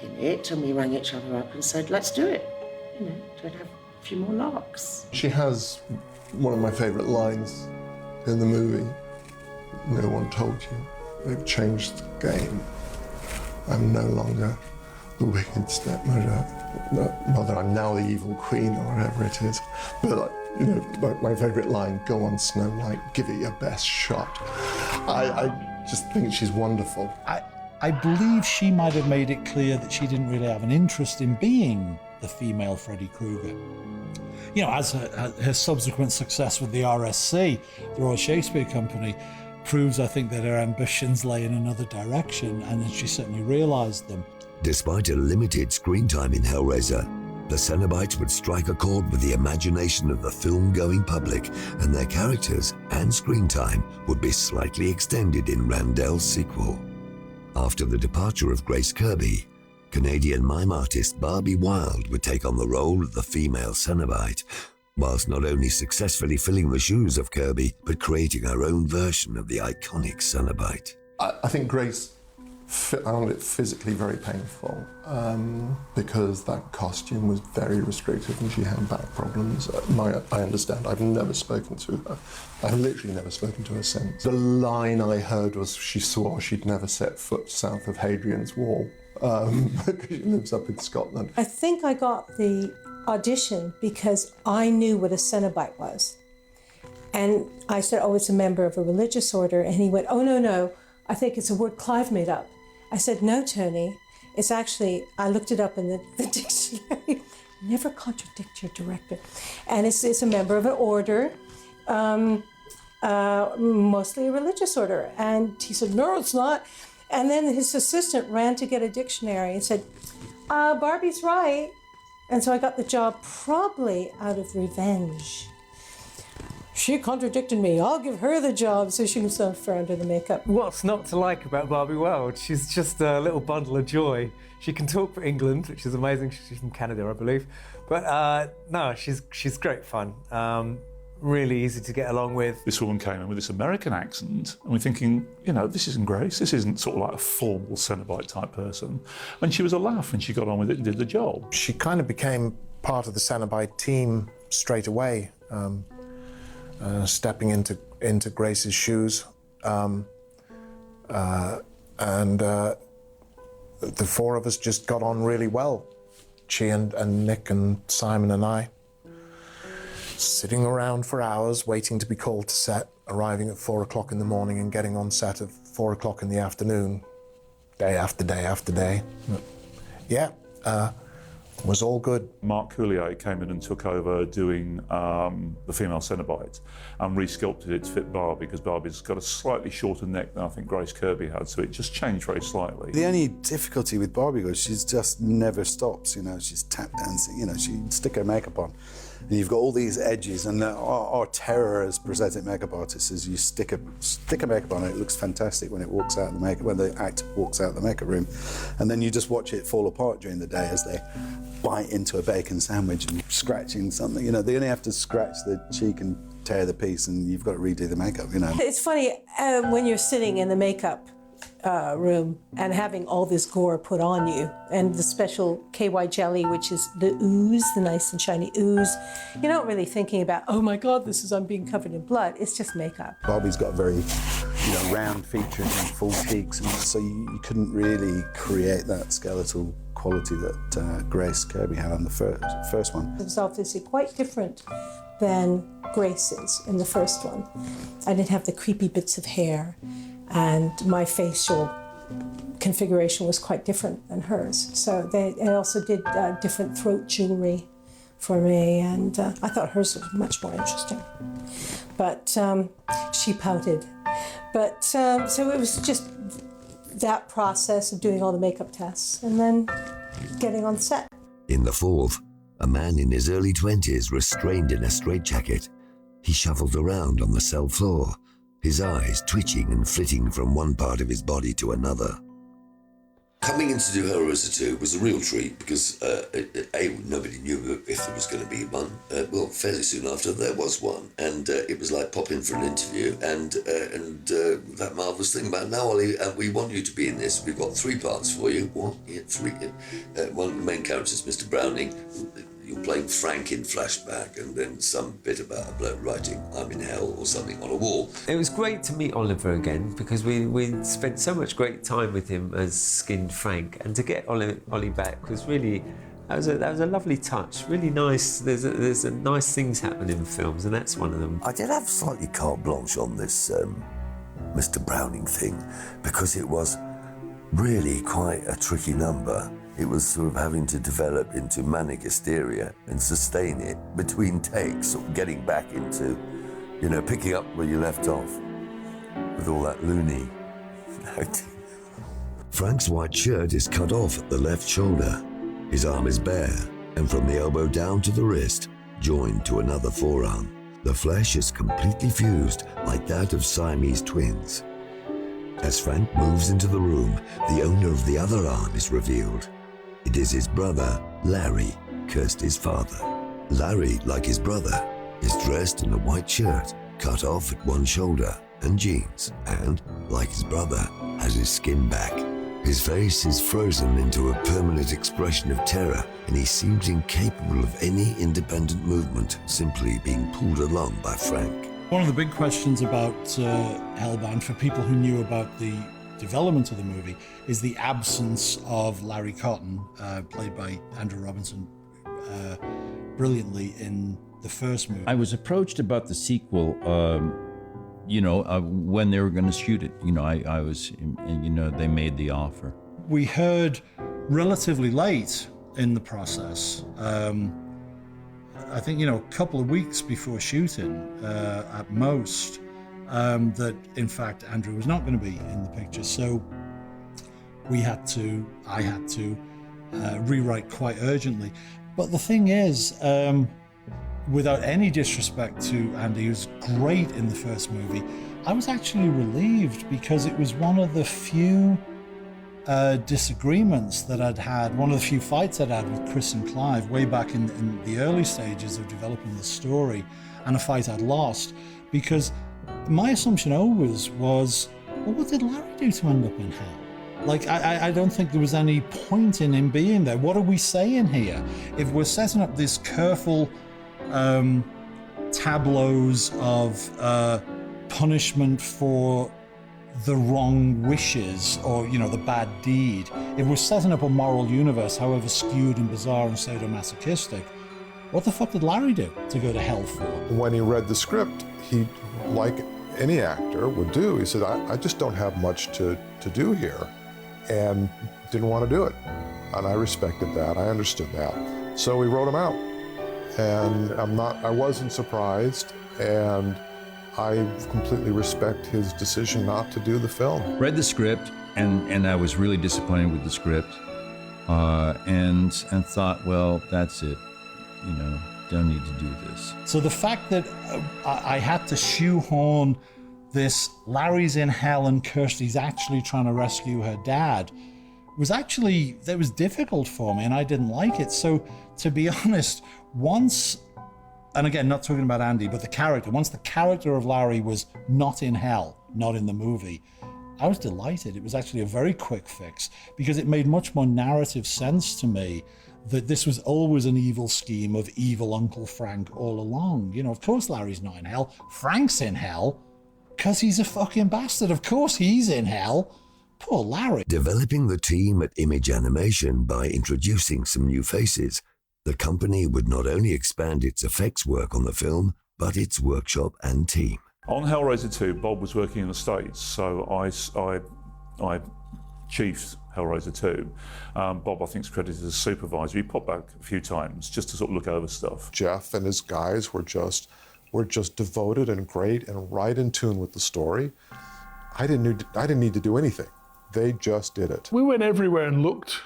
in it, and we rang each other up and said, let's do it. You know, to have a few more larks. She has one of my favourite lines in the movie. No one told you. They've changed the game. I'm no longer the wicked stepmother. I'm now the evil queen, or whatever it is. But, you know, my favourite line, go on, Snow White, give it your best shot. I just think she's wonderful. I believe she might have made it clear that she didn't really have an interest in being the female Freddy Krueger. You know, as her subsequent success with the RSC, the Royal Shakespeare Company, proves, I think, that her ambitions lay in another direction, and that she certainly realised them. Despite a limited screen time in Hellraiser, the Cenobites would strike a chord with the imagination of the film-going public, and their characters and screen time would be slightly extended in Randell's sequel. After the departure of Grace Kirby, Canadian mime artist Barbie Wilde would take on the role of the female Cenobite, whilst not only successfully filling the shoes of Kirby, but creating her own version of the iconic Cenobite. I think Grace found it physically very painful because that costume was very restrictive and she had back problems. I understand. I've never spoken to her. I've literally never spoken to her since. The line I heard was she swore she'd never set foot south of Hadrian's Wall because she lives up in Scotland. I think I got the audition because I knew what a Cenobite was. And I said, oh, it's a member of a religious order. And he went, oh, no, I think it's a word Clive made up. I said, no, Tony, it's actually, I looked it up in the dictionary. Never contradict your director. And it's a member of an order, mostly a religious order. And he said, no, it's not. And then his assistant ran to get a dictionary and said, Barbie's right. And so I got the job probably out of revenge. She contradicted me. I'll give her the job so she can stuff her under the makeup. What's not to like about Barbie Wilde? She's just a little bundle of joy. She can talk for England, which is amazing. She's from Canada, I believe. But no, she's great fun. Really easy to get along with. This woman came in with this American accent, and we're thinking, this isn't Grace. This isn't sort of like a formal Cenobite type person. And she was a laugh, and she got on with it and did the job. She kind of became part of the Cenobite team straight away. Stepping into Grace's shoes, and the four of us just got on really well. She and Nick and Simon and I, sitting around for hours waiting to be called to set, arriving at 4 o'clock in the morning and getting on set at 4 o'clock in the afternoon, day after day after day. Yeah. Was all good. Mark Coulier came in and took over doing the female Cenobite and resculpted it to fit Barbie, because Barbie's got a slightly shorter neck than I think Grace Kirby had, so it just changed very slightly. The only difficulty with Barbie was she just never stops, she's tap dancing, she'd stick her makeup on. And you've got all these edges, and our terror as prosthetic makeup artists is you stick a makeup on it looks fantastic when it walks out of the makeup, when the actor walks out of the makeup room, and then you just watch it fall apart during the day as they bite into a bacon sandwich and scratching something. They only have to scratch the cheek and tear the piece, and you've got to redo the makeup. It's funny when you're sitting in the makeup room and having all this gore put on you, and the special KY jelly, which is the ooze, the nice and shiny ooze. You're not really thinking about, oh my God, I'm being covered in blood. It's just makeup. Barbie's got very, round features and full cheeks, and so you couldn't really create that skeletal quality that Grace Kirby had on the first one. It was obviously quite different than Grace's in the first one. I didn't have the creepy bits of hair, and my facial configuration was quite different than hers. So they also did different throat jewelry for me, and I thought hers was much more interesting. But she pouted. But so it was just that process of doing all the makeup tests and then getting on set. In the fourth, a man in his early 20s restrained in a straitjacket. He shuffled around on the cell floor, his eyes twitching and flitting from one part of his body to another. Coming in to do Hellraiser 2 was a real treat because, nobody knew if there was going to be one. Well, fairly soon after, there was one. And it was like pop in for an interview. And that marvellous thing about, now, Ollie, we want you to be in this. We've got 3 parts for you. One of the main characters, Mr. Browning. You're playing Frank in flashback, and then some bit about a bloke writing "I'm in hell" or something on a wall. It was great to meet Oliver again because we spent so much great time with him as skinned Frank, and to get Ollie back was really that was a lovely touch. Really nice. There's a nice things happen in films, and that's one of them. I did have slightly carte blanche on this Mr. Browning thing because it was really quite a tricky number. It was sort of having to develop into manic hysteria and sustain it between takes, sort of getting back into, picking up where you left off with all that loony. Frank's white shirt is cut off at the left shoulder. His arm is bare, and from the elbow down to the wrist, joined to another forearm. The flesh is completely fused like that of Siamese twins. As Frank moves into the room, the owner of the other arm is revealed. It is his brother, Larry, Kirsty's father. Larry, like his brother, is dressed in a white shirt, cut off at one shoulder, and jeans, and, like his brother, has his skin back. His face is frozen into a permanent expression of terror, and he seems incapable of any independent movement, simply being pulled along by Frank. One of the big questions about Hellbound, for people who knew about the development of the movie, is the absence of Larry Cotton, played by Andrew Robinson brilliantly in the first movie. I was approached about the sequel, when they were going to shoot it. I was, they made the offer. We heard relatively late in the process, I think, a couple of weeks before shooting at most, that in fact Andrew was not going to be in the picture. So I had to rewrite quite urgently. But the thing is, without any disrespect to Andy, who's great in the first movie, I was actually relieved because it was one of the few disagreements that I'd had, one of the few fights I'd had with Chris and Clive way back in the early stages of developing the story, and a fight I'd lost, because my assumption always was, well, what did Larry do to end up in hell? Like, I don't think there was any point in him being there. What are we saying here? If we're setting up this careful tableaus of punishment for the wrong wishes or, the bad deed, if we're setting up a moral universe, however skewed and bizarre and sadomasochistic, what the fuck did Larry do to go to hell for? When he read the script, he, like any actor would do, he said, I just don't have much to do here, and didn't want to do it. And I respected that, I understood that. So we wrote him out. And I wasn't surprised, and I completely respect his decision not to do the film. Read the script, and I was really disappointed with the script, and thought, well, that's it. Don't need to do this. So the fact that I had to shoehorn this Larry's in hell and Kirsty's actually trying to rescue her dad that was difficult for me, and I didn't like it. So to be honest, once, and again, not talking about Andy, but once the character of Larry was not in hell, not in the movie, I was delighted. It was actually a very quick fix, because it made much more narrative sense to me that this was always an evil scheme of evil Uncle Frank all along. Of course Larry's not in hell. Frank's in hell because he's a fucking bastard. Of course he's in hell. Poor Larry. Developing the team at Image Animation by introducing some new faces, the company would not only expand its effects work on the film, but its workshop and team. On Hellraiser 2, Bob was working in the States, so I chiefed Hellraiser 2. Bob, I think, is credited as supervisor. He popped back a few times just to sort of look over stuff. Jeff and his guys were just devoted and great and right in tune with the story. I didn't need to do anything. They just did it. We went everywhere and looked.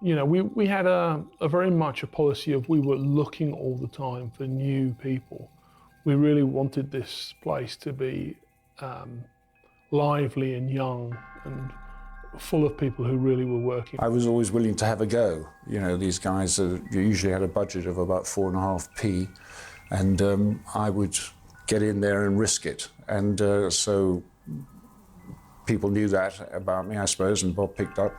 We had a very much a policy of we were looking all the time for new people. We really wanted this place to be lively and young and full of people who really were working. I was always willing to have a go. These guys usually had a budget of about 4.5p, and I would get in there and risk it. And so people knew that about me, I suppose, and Bob picked up.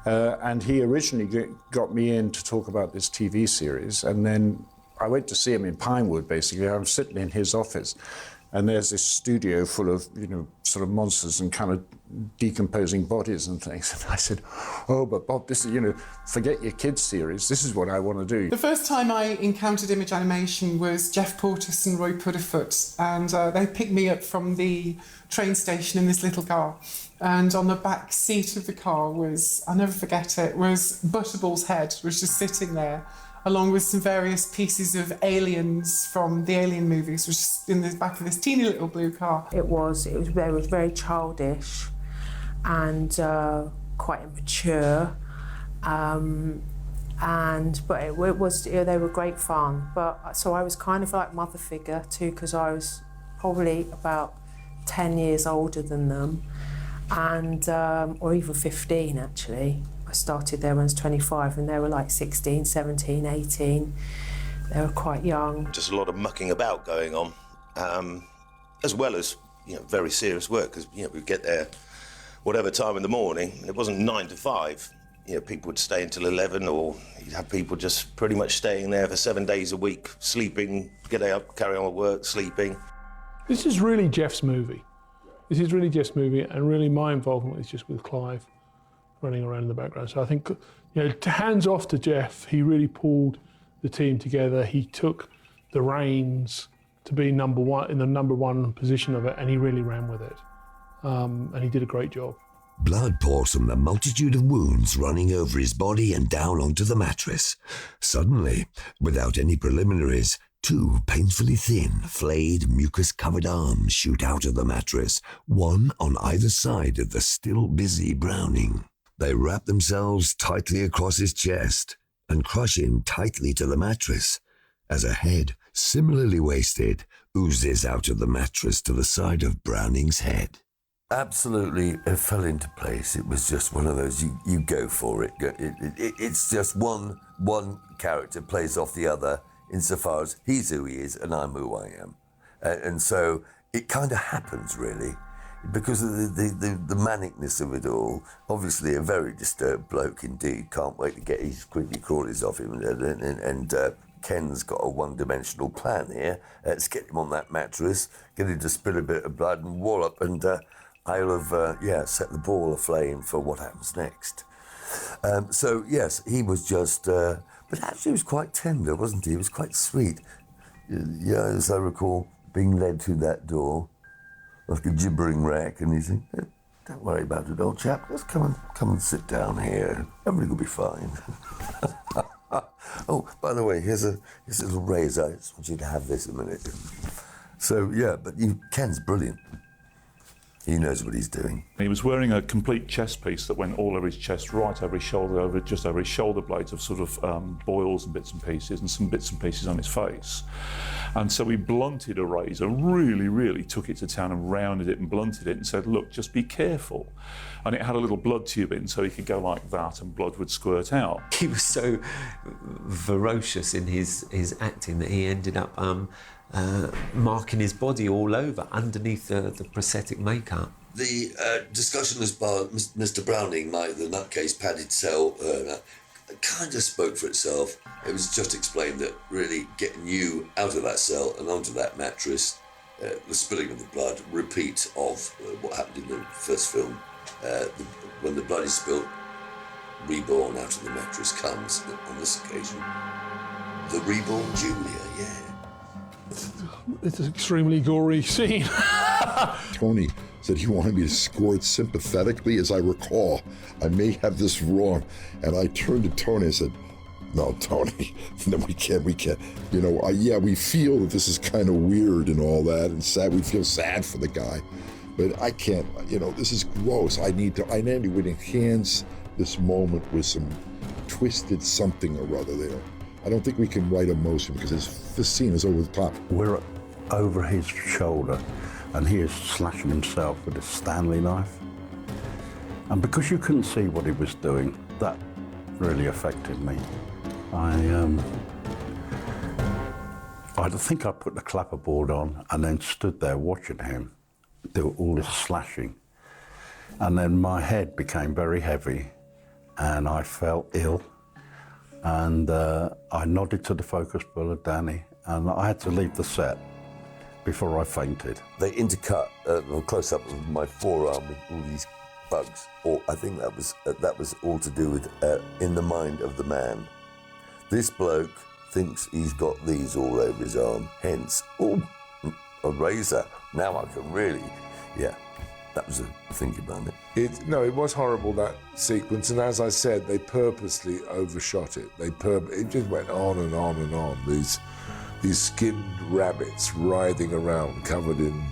And he originally got me in to talk about this TV series, and then I went to see him in Pinewood, basically. I'm sitting in his office, and there's this studio full of, sort of monsters and kind of decomposing bodies and things. And I said, oh, but Bob, this is, forget your kids series. This is what I want to do. The first time I encountered Image Animation was Jeff Portis and Roy Puddifoot, and they picked me up from the train station in this little car. And on the back seat of the car was, I'll never forget it, was Butterball's head, was just sitting there, along with some various pieces of aliens from the Alien movies, was just in the back of this teeny little blue car. It was very childish and quite immature. But it was, they were great fun. But so I was kind of like mother figure too, because I was probably about 10 years older than them, and or even 15 actually. I started there when I was 25 and they were like 16, 17, 18. They were quite young. Just a lot of mucking about going on, as well as very serious work, because we'd get there whatever time in the morning. It wasn't 9 to 5. People would stay until 11, or you'd have people just pretty much staying there for 7 days a week, sleeping, getting up, carry on with work, sleeping. This is really Jeff's movie. This is really Jeff's movie, and really my involvement is just with Clive running around in the background. So I think, hands off to Jeff, he really pulled the team together. He took the reins to be number one, in the number one position of it, and he really ran with it. And he did a great job. Blood pours from the multitude of wounds running over his body and down onto the mattress. Suddenly, without any preliminaries, 2 painfully thin, flayed, mucus-covered arms shoot out of the mattress, one on either side of the still busy Browning. They wrap themselves tightly across his chest and crush him tightly to the mattress, as a head, similarly wasted, oozes out of the mattress to the side of Browning's head. Absolutely, it fell into place. It was just one of those, you go for it. It's just one character plays off the other, insofar as he's who he is and I'm who I am. And so it kind of happens, really, because of the manicness of it all. Obviously a very disturbed bloke indeed, can't wait to get his creepy crawlies off him, and Ken's got a one-dimensional plan here. Let's get him on that mattress, get him to spill a bit of blood and wallop, and I'll have set the ball aflame for what happens next. So yes, he was just, but actually he was quite tender, wasn't he? He was quite sweet. As I recall, being led through that door like a gibbering wreck, and he said, "Don't worry about it, old chap. Just come and sit down here. Everything will be fine." Oh, by the way, here's a little razor. I just want you to have this a minute. So yeah, but Ken's brilliant. He knows what he's doing. He was wearing a complete chest piece that went all over his chest, right over his shoulder, just over his shoulder blades of sort of boils and bits and pieces, and some bits and pieces on his face. And so he blunted a razor, really, really took it to town and rounded it and blunted it and said, "Look, just be careful." And it had a little blood tube in, so he could go like that and blood would squirt out. He was so ferocious in his acting that he ended up marking his body all over underneath the prosthetic makeup. The discussion as about Mr. Browning, the nutcase padded cell, kind of spoke for itself. It was just explained that really getting you out of that cell and onto that mattress, the spilling of the blood, repeat of what happened in the first film. When the blood is spilled, reborn out of the mattress comes, on this occasion, the reborn Julia, yeah. It's an extremely gory scene. Tony said he wanted me to score it sympathetically, as I recall. I may have this wrong. And I turned to Tony and said, "No, Tony, no, we can't. We feel that this is kind of weird and all that, and sad. We feel sad for the guy, but I can't, this is gross. I need to enhance this moment with some twisted something or other there. I don't think we can write emotion because this scene is over the top." We're over his shoulder and he is slashing himself with a Stanley knife. And because you couldn't see what he was doing, that really affected me. I think I put the clapperboard on and then stood there watching him do all this slashing. And then my head became very heavy and I felt ill. And I nodded to the focus puller, Danny, and I had to leave the set before I fainted. They intercut a close-up of my forearm with all these bugs, or I think that was all to do with in the mind of the man. This bloke thinks he's got these all over his arm, hence, a razor. Now I can really, that was a thinking about it. It was horrible, that sequence, and as I said, they purposely overshot it. It just went on and on and on. These skinned rabbits writhing around, covered in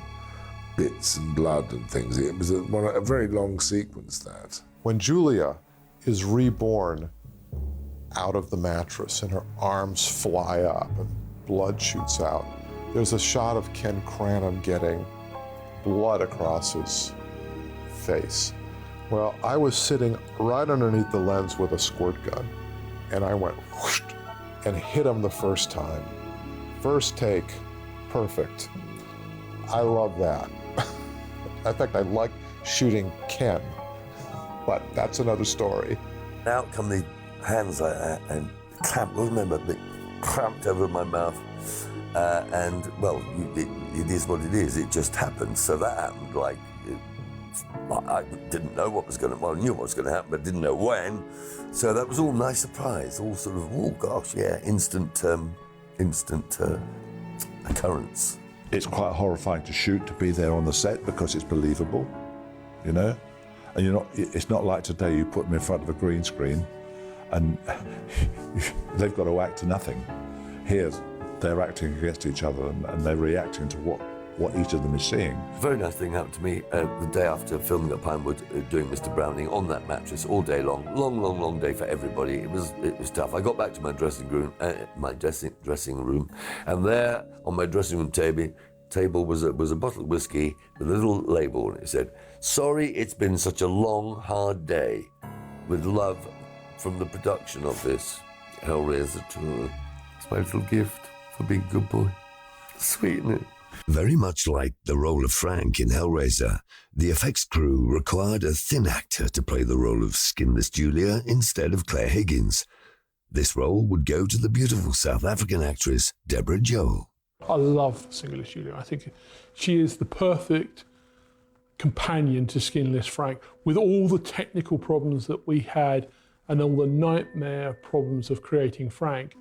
bits and blood and things. It was a very long sequence, that. When Julia is reborn out of the mattress and her arms fly up and blood shoots out. There's a shot of Ken Cranham getting blood across his face. Well, I was sitting right underneath the lens with a squirt gun, and I went whoosh and hit him the first time. First take, perfect. I love that. In fact, I like shooting Ken, but that's another story. Out come the hands like that and clamped, remember, they clamped over my mouth. And, well, it is what it is. It just happened. So that happened like, I didn't know what was going to, well, I knew what was going to happen, but didn't know when. So that was all nice surprise, all sort of, oh gosh, yeah, instant occurrence. It's quite horrifying to shoot, to be there on the set, because it's believable, you know? And it's not like today, you put them in front of a green screen and they've got to act to nothing. Here, they're acting against each other and they're reacting to what each of them is seeing. A very nice thing happened to me the day after filming at Pinewood, doing Mr. Browning on that mattress all day long. Long day for everybody. It was tough. I got back to my dressing room, and there on my dressing room table was a bottle of whiskey with a little label, and it said, "Sorry, it's been such a long, hard day. With love from the production of this Hellraiser II." It's my little gift for being a good boy. Sweet, isn't it? Very much like the role of Frank in Hellraiser, the effects crew required a thin actor to play the role of skinless Julia instead of Claire Higgins. This role would go to the beautiful South African actress Deborah Joel. I love Skinless Julia. I think she is the perfect companion to Skinless Frank, with all the technical problems that we had and all the nightmare problems of creating Frank.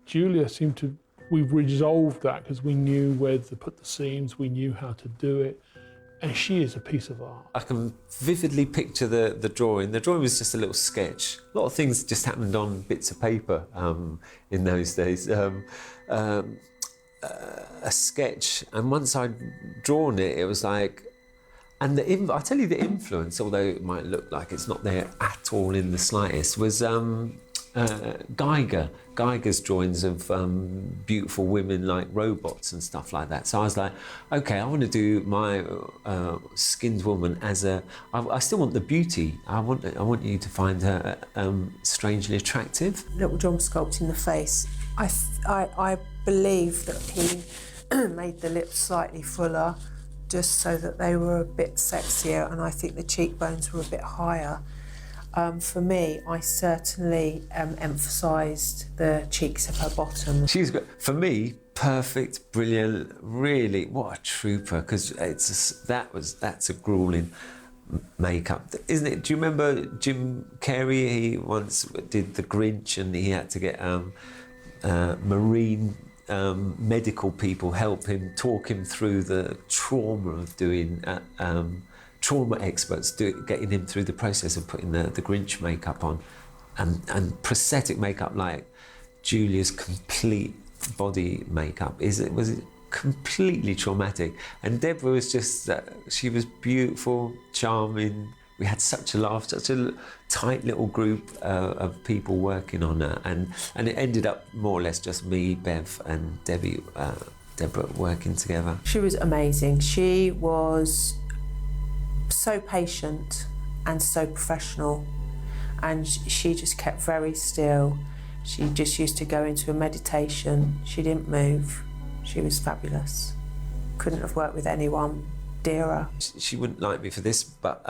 Julia seemed to, we've resolved that because we knew where to put the scenes, we knew how to do it, and she is a piece of art. I can vividly picture the drawing. The drawing was just a little sketch. A lot of things just happened on bits of paper in those days. A sketch, and once I'd drawn it, it was like, and I tell you, the influence, although it might look like it's not there at all in the slightest, was Geiger's drawings of beautiful women like robots and stuff like that. So I was like, okay, I want to do my skinned woman as I still want the beauty. I want you to find her strangely attractive. Little John sculpting the face. I believe that he made the lips slightly fuller just so that they were a bit sexier, and I think the cheekbones were a bit higher. For me, I certainly emphasised the cheeks of her bottom. She's got, for me, perfect, brilliant, really, what a trooper, because that's a gruelling makeup, isn't it? Do you remember Jim Carrey? He once did The Grinch and he had to get marine medical people help him, talk him through the trauma of doing trauma experts getting him through the process of putting the Grinch makeup on, and prosthetic makeup like Julia's complete body makeup was it completely traumatic. And Deborah was just she was beautiful, charming. We had such a laugh, such a tight little group of people working on her, and it ended up more or less just me, Bev, and Deborah working together. She was amazing. She was so patient and so professional, and she just kept very still. She just used to go into a meditation. She didn't move. She was fabulous. Couldn't have worked with anyone dearer. She wouldn't like me for this, but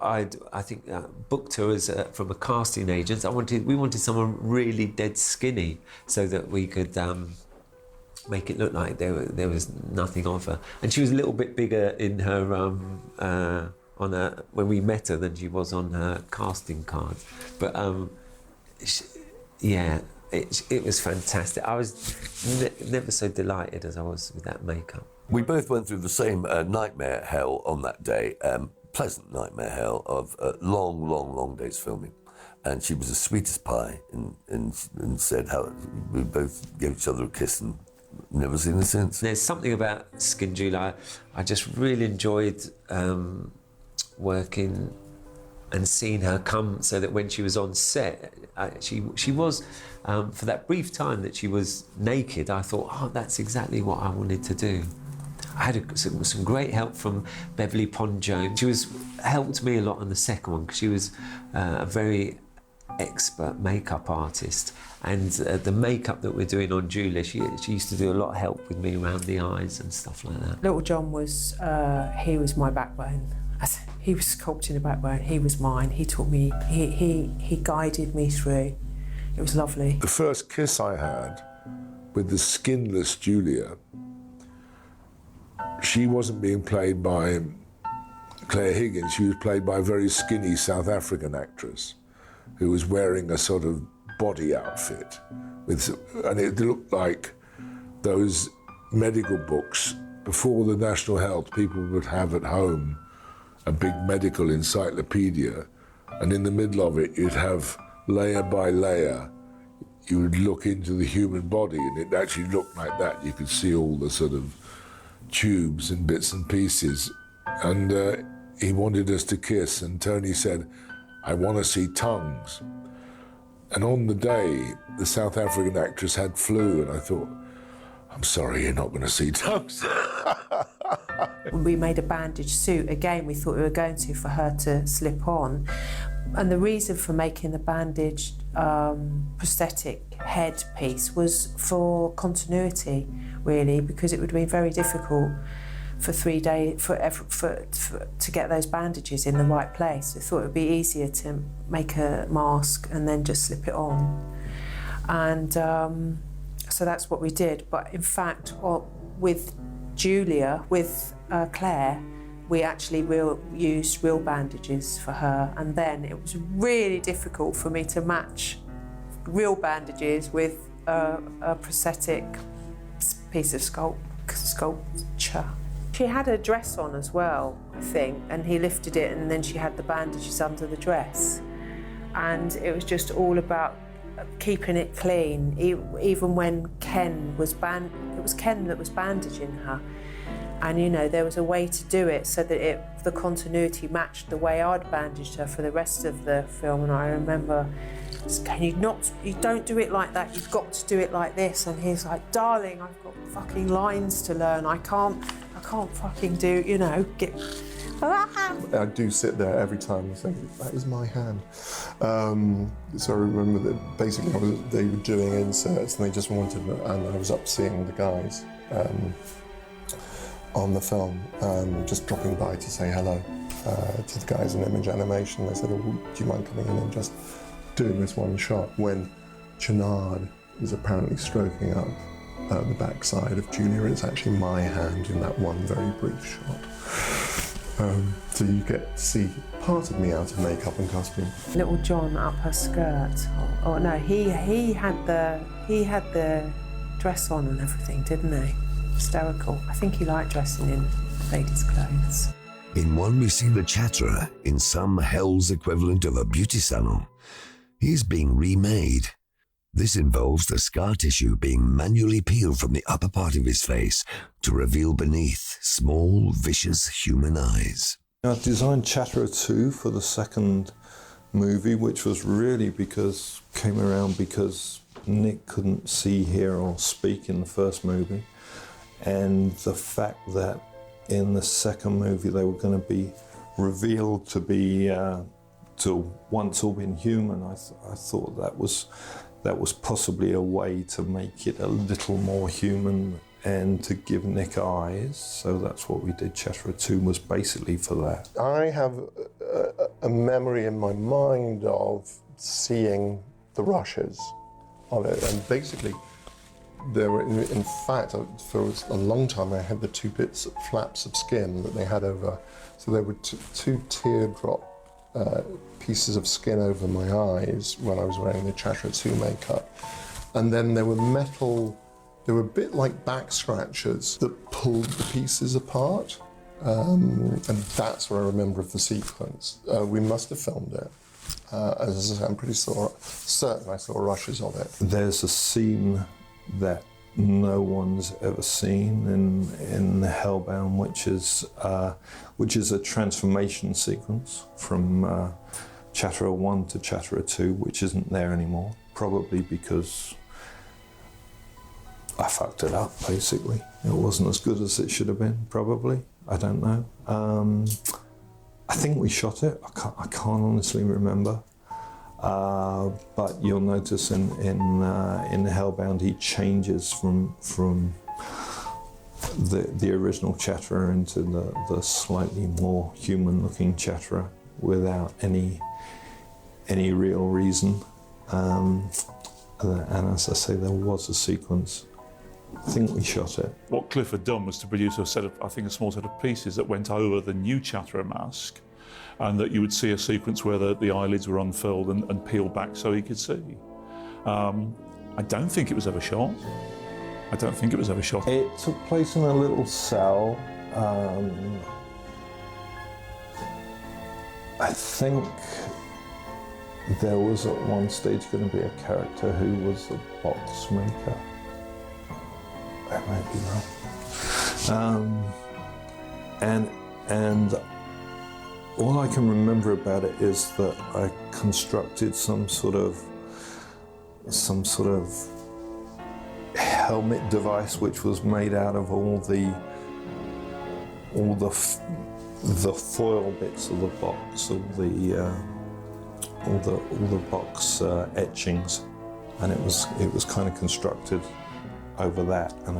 I think booked her as from a casting agent. We wanted someone really dead skinny so that we could make it look like there was nothing of her. And she was a little bit bigger in her when we met her than she was on her casting card. But it was fantastic. I was never so delighted as I was with that makeup. We both went through the same nightmare hell on that day. Pleasant nightmare hell of long days filming. And she was the sweetest pie and said how we both gave each other a kiss and never seen her since. There's something about Skin Julia. I just really enjoyed working and seen her come, so that when she was on set, she was, for that brief time that she was naked, I thought, oh, that's exactly what I wanted to do. I had some great help from Beverly Pond Jones. She helped me a lot on the second one because she was a very expert makeup artist, and the makeup that we're doing on Julia, she used to do a lot of help with me around the eyes and stuff like that. Little John was, he was my backbone. He was sculpting a backbone, he was mine. He taught me, he guided me through. It was lovely. The first kiss I had with the skinless Julia, she wasn't being played by Claire Higgins, she was played by a very skinny South African actress who was wearing a sort of body outfit, and it looked like those medical books before the National Health. People would have at home a big medical encyclopedia, and in the middle of it you'd have layer by layer, you would look into the human body, and it actually looked like that. You could see all the sort of tubes and bits and pieces, and he wanted us to kiss, and Tony said, I want to see tongues. And on the day, the South African actress had flu, and I thought, I'm sorry, you're not going to see tongues. We made a bandage suit. Again, we thought we were going to for her to slip on. And the reason for making the bandaged prosthetic head piece was for continuity, really, because it would have been very difficult for 3 days to get those bandages in the right place. We thought it would be easier to make a mask and then just slip it on. And so that's what we did. But in fact, with Julia, with Claire, we actually used real bandages for her, and then it was really difficult for me to match real bandages with a prosthetic piece of sculpture. She had a dress on as well, I think, and he lifted it, and then she had the bandages under the dress. And it was just all about keeping it clean, even when Ken was it was Ken that was bandaging her. And, you know, there was a way to do it so that the continuity matched the way I'd bandaged her for the rest of the film. And I remember, you don't do it like that, you've got to do it like this. And he's like, darling, I've got fucking lines to learn. I can't fucking do, you know, get... I do sit there every time and think, that was my hand. So I remember that basically they were doing inserts and they just wanted, and I was up seeing the guys on the film, just dropping by to say hello to the guys in Image Animation. They said, oh, do you mind coming in and just doing this one shot? When Chenard is apparently stroking up the backside of Julia, it's actually my hand in that one very brief shot. So you get to see part of me out of makeup and costume. Little John up her skirt. Oh no, he had the dress on and everything, didn't he? Hysterical. I think he liked dressing in ladies' clothes. In one, we see the Chatterer in some hell's equivalent of a beauty salon. He's being remade. This involves the scar tissue being manually peeled from the upper part of his face to reveal beneath small, vicious human eyes. I designed Chatterer II for the second movie, which was really came around because Nick couldn't see, hear or speak in the first movie. And the fact that in the second movie they were going to be revealed to be to once all been human, I thought that was possibly a way to make it a little more human and to give Nick eyes. So that's what we did. Chatterer 2 was basically for that. I have a memory in my mind of seeing the rushes of it, and basically there were, in fact, for a long time I had the two flaps of skin that they had over, so there were two teardrop pieces of skin over my eyes when I was wearing the Chatterer 2 makeup. And then there were they were a bit like back scratchers that pulled the pieces apart. And that's what I remember of the sequence. We must have filmed it. As I say, I'm pretty certain I saw rushes of it. There's a scene that no one's ever seen in Hellbound, which is a transformation sequence from Chatterer 1 to Chatterer 2, which isn't there anymore, probably because I fucked it up, basically. It wasn't as good as it should have been, probably. I don't know. I think we shot it. I can't honestly remember. But you'll notice in Hellbound he changes from the original Chatterer into the slightly more human-looking Chatterer without any real reason. And as I say, there was a sequence. I think we shot it. What Cliff had done was to produce a small set of pieces that went over the new Chatterer mask, and that you would see a sequence where the eyelids were unfurled and peeled back so he could see. I don't think it was ever shot. It took place in a little cell. I think there was at one stage going to be a character who was a box maker. I might be wrong. And all I can remember about it is that I constructed some sort of helmet device which was made out of all the foil bits of the box, all the box etchings, and it was kind of constructed over that, and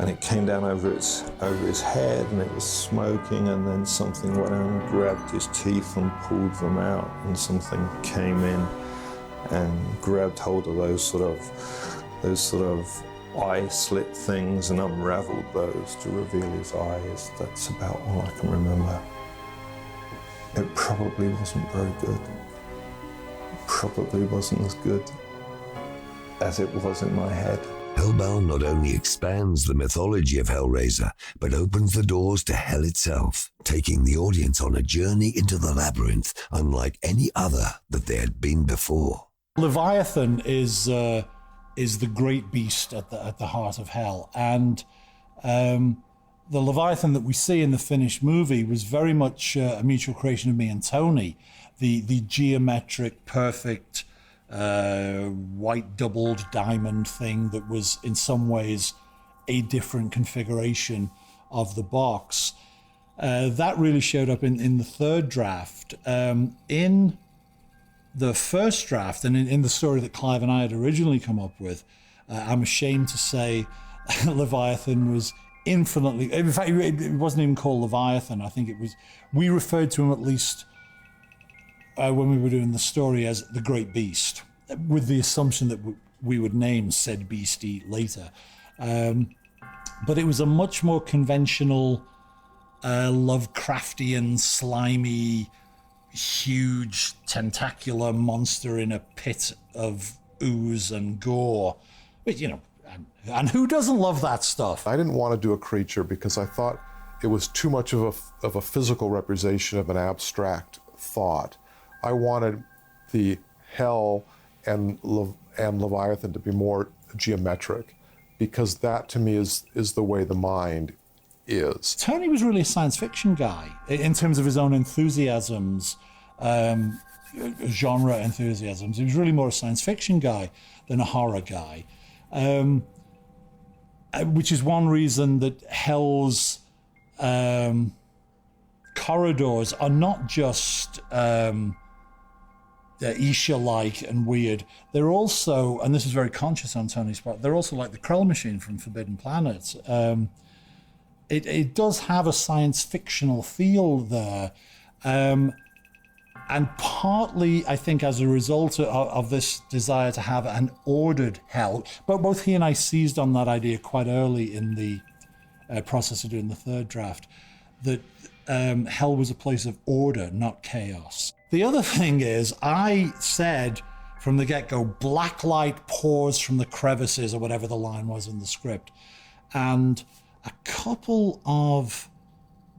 it came down over his head, and it was smoking, and then something went out and grabbed his teeth and pulled them out, and something came in and grabbed hold of those sort of eye slit things and unraveled those to reveal his eyes. That's about all I can remember. It probably wasn't very good. It probably wasn't as good as it was in my head. Hellbound not only expands the mythology of Hellraiser, but opens the doors to hell itself, taking the audience on a journey into the labyrinth unlike any other that there had been before. Leviathan is the great beast at the heart of hell, and the Leviathan that we see in the finished movie was very much a mutual creation of me and Tony. The geometric, perfect, white doubled diamond thing that was in some ways a different configuration of the box. That really showed up in the third draft. In the first draft, and in the story that Clive and I had originally come up with, I'm ashamed to say Leviathan was infinitely, in fact, it wasn't even called Leviathan. I think it was, we referred to him at least when we were doing the story as the Great Beast, with the assumption that we would name said beastie later. But it was a much more conventional, Lovecraftian, slimy, huge, tentacular monster in a pit of ooze and gore. But, you know, and who doesn't love that stuff? I didn't want to do a creature because I thought it was too much of a physical representation of an abstract thought. I wanted the hell and Leviathan to be more geometric, because that to me is the way the mind is. Tony was really a science fiction guy in terms of his own enthusiasms, genre enthusiasms. He was really more a science fiction guy than a horror guy, which is one reason that Hell's corridors are not just Isha-like and weird. They're also, and this is very conscious on Tony's part, they're also like the Krell machine from Forbidden Planet. It does have a science fictional feel there. And partly, I think, as a result of this desire to have an ordered hell, but both he and I seized on that idea quite early in the process of doing the third draft, that hell was a place of order, not chaos. The other thing is, I said from the get-go, black light pours from the crevices, or whatever the line was in the script. And a couple of,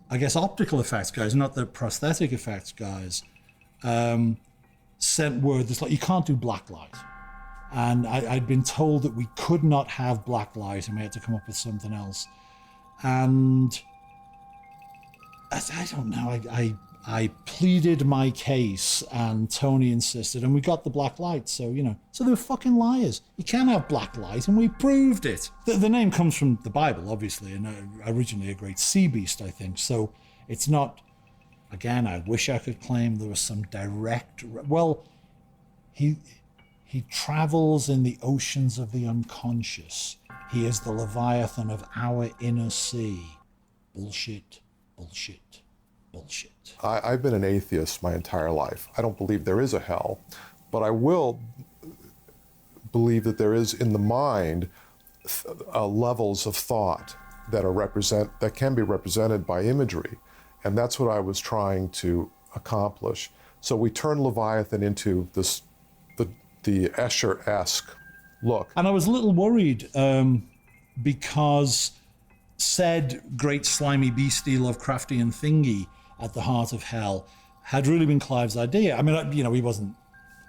I guess, optical effects guys, not the prosthetic effects guys, sent word that's like, you can't do black light. And I'd been told that we could not have black light and we had to come up with something else. And I don't know, I pleaded my case and Tony insisted, and we got the black light. So, you know, so they were fucking liars. You can't have black light, and we proved it. The name comes from the Bible, obviously, and originally a great sea beast, I think. So it's not, again, I wish I could claim there was some direct, well, he travels in the oceans of the unconscious. He is the Leviathan of our inner sea. Bullshit, bullshit, bullshit. I've been an atheist my entire life. I don't believe there is a hell, but I will believe that there is in the mind levels of thought that can be represented by imagery, and that's what I was trying to accomplish. So we turned Leviathan into the Escher-esque look. And I was a little worried because said great slimy beastie Lovecraftian thingy at the heart of hell had really been Clive's idea. I mean, you know, he wasn't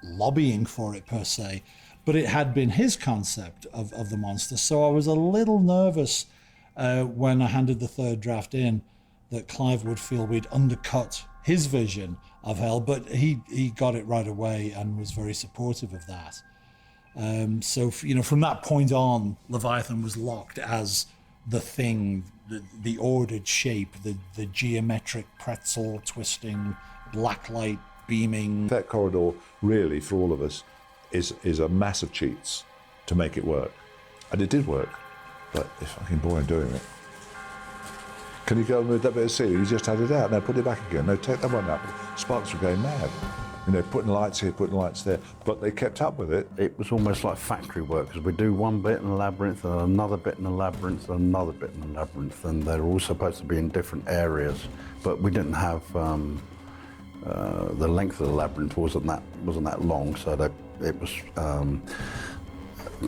lobbying for it per se, but it had been his concept of the monster. So I was a little nervous when I handed the third draft in that Clive would feel we'd undercut his vision of hell, but he got it right away and was very supportive of that. So, you know, from that point on, Leviathan was locked as the thing, the ordered shape, the geometric pretzel twisting, blacklight beaming. That corridor, really, for all of us, is a mass of cheats to make it work. And it did work, but it's fucking boring doing it. Can you go and move that bit of ceiling? You just had it out. No, put it back again. No, take that one up. Sparks were going mad. You know, putting lights here, putting lights there. But they kept up with it. It was almost like factory work, because we do one bit in the labyrinth, and another bit in the labyrinth, and another bit in the labyrinth, and they're all supposed to be in different areas. But we didn't have the length of the labyrinth wasn't that long, so it was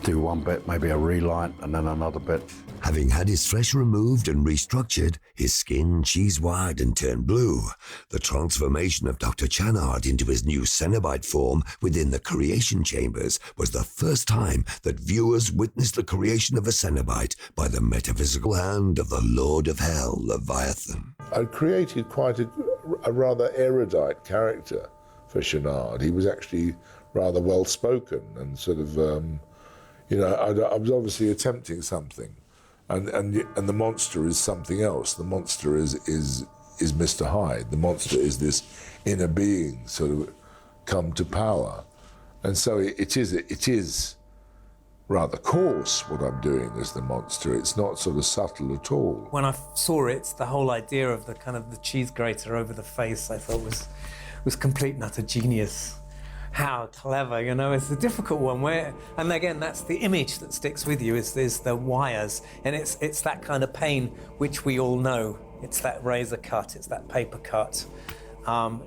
do one bit, maybe a relight, and then another bit. Having had his flesh removed and restructured, his skin cheese-wired and turned blue, the transformation of Dr. Channard into his new Cenobite form within the creation chambers was the first time that viewers witnessed the creation of a Cenobite by the metaphysical hand of the Lord of Hell, Leviathan. I created quite a rather erudite character for Channard. He was actually rather well-spoken and sort of, you know, I was obviously attempting something. And the monster is something else. The monster is Mr. Hyde. The monster is this inner being sort of come to power, and so it is rather coarse what I'm doing as the monster. It's not sort of subtle at all. When I saw it, the whole idea of the kind of the cheese grater over the face, I thought was complete and utter genius. How clever, you know, it's a difficult one and again, that's the image that sticks with you, is the wires, and it's that kind of pain which we all know. It's that razor cut, it's that paper cut.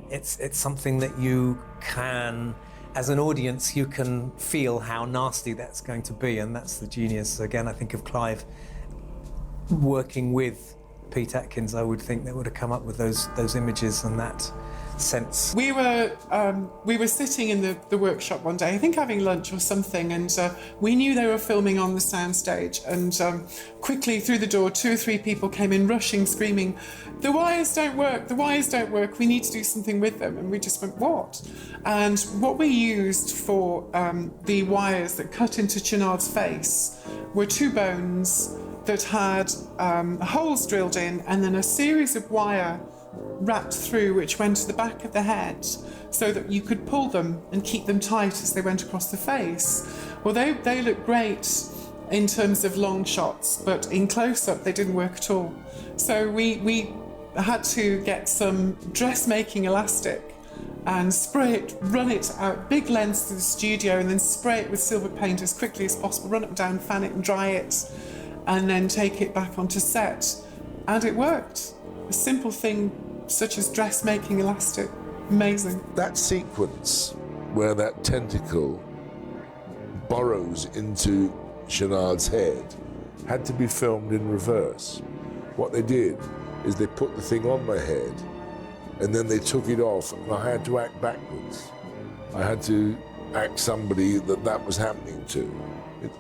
It's something that you can, as an audience, you can feel how nasty that's going to be, and that's the genius. Again, I think of Clive working with Pete Atkins, I would think they would have come up with those images and that sense. We were sitting in the workshop one day, I think having lunch or something, and we knew they were filming on the soundstage, and quickly through the door 2 or 3 people came in rushing, screaming, "The wires don't work, the wires don't work, we need to do something with them." And we just went, "What?" And what we used for the wires that cut into Channard's face were 2 bones that had holes drilled in, and then a series of wire wrapped through which went to the back of the head so that you could pull them and keep them tight as they went across the face. Well, they look great in terms of long shots, but in close-up they didn't work at all. So we had to get some dressmaking elastic and spray it, run it out big lengths to the studio, and then spray it with silver paint as quickly as possible, run it down, fan it and dry it, and then take it back onto set. And it worked. A simple thing such as dressmaking elastic. Amazing. That sequence where that tentacle burrows into Channard's head had to be filmed in reverse. What they did is they put the thing on my head and then they took it off, and I had to act backwards. I had to act somebody that was happening to.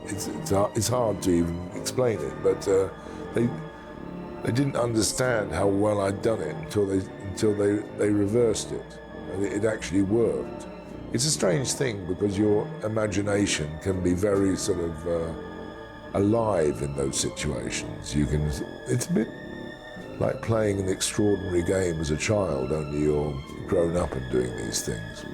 It's hard to even explain it, but they didn't understand how well I'd done it until they reversed it, and it actually worked. It's a strange thing because your imagination can be very sort of alive in those situations. It's a bit like playing an extraordinary game as a child, only you're grown up and doing these things.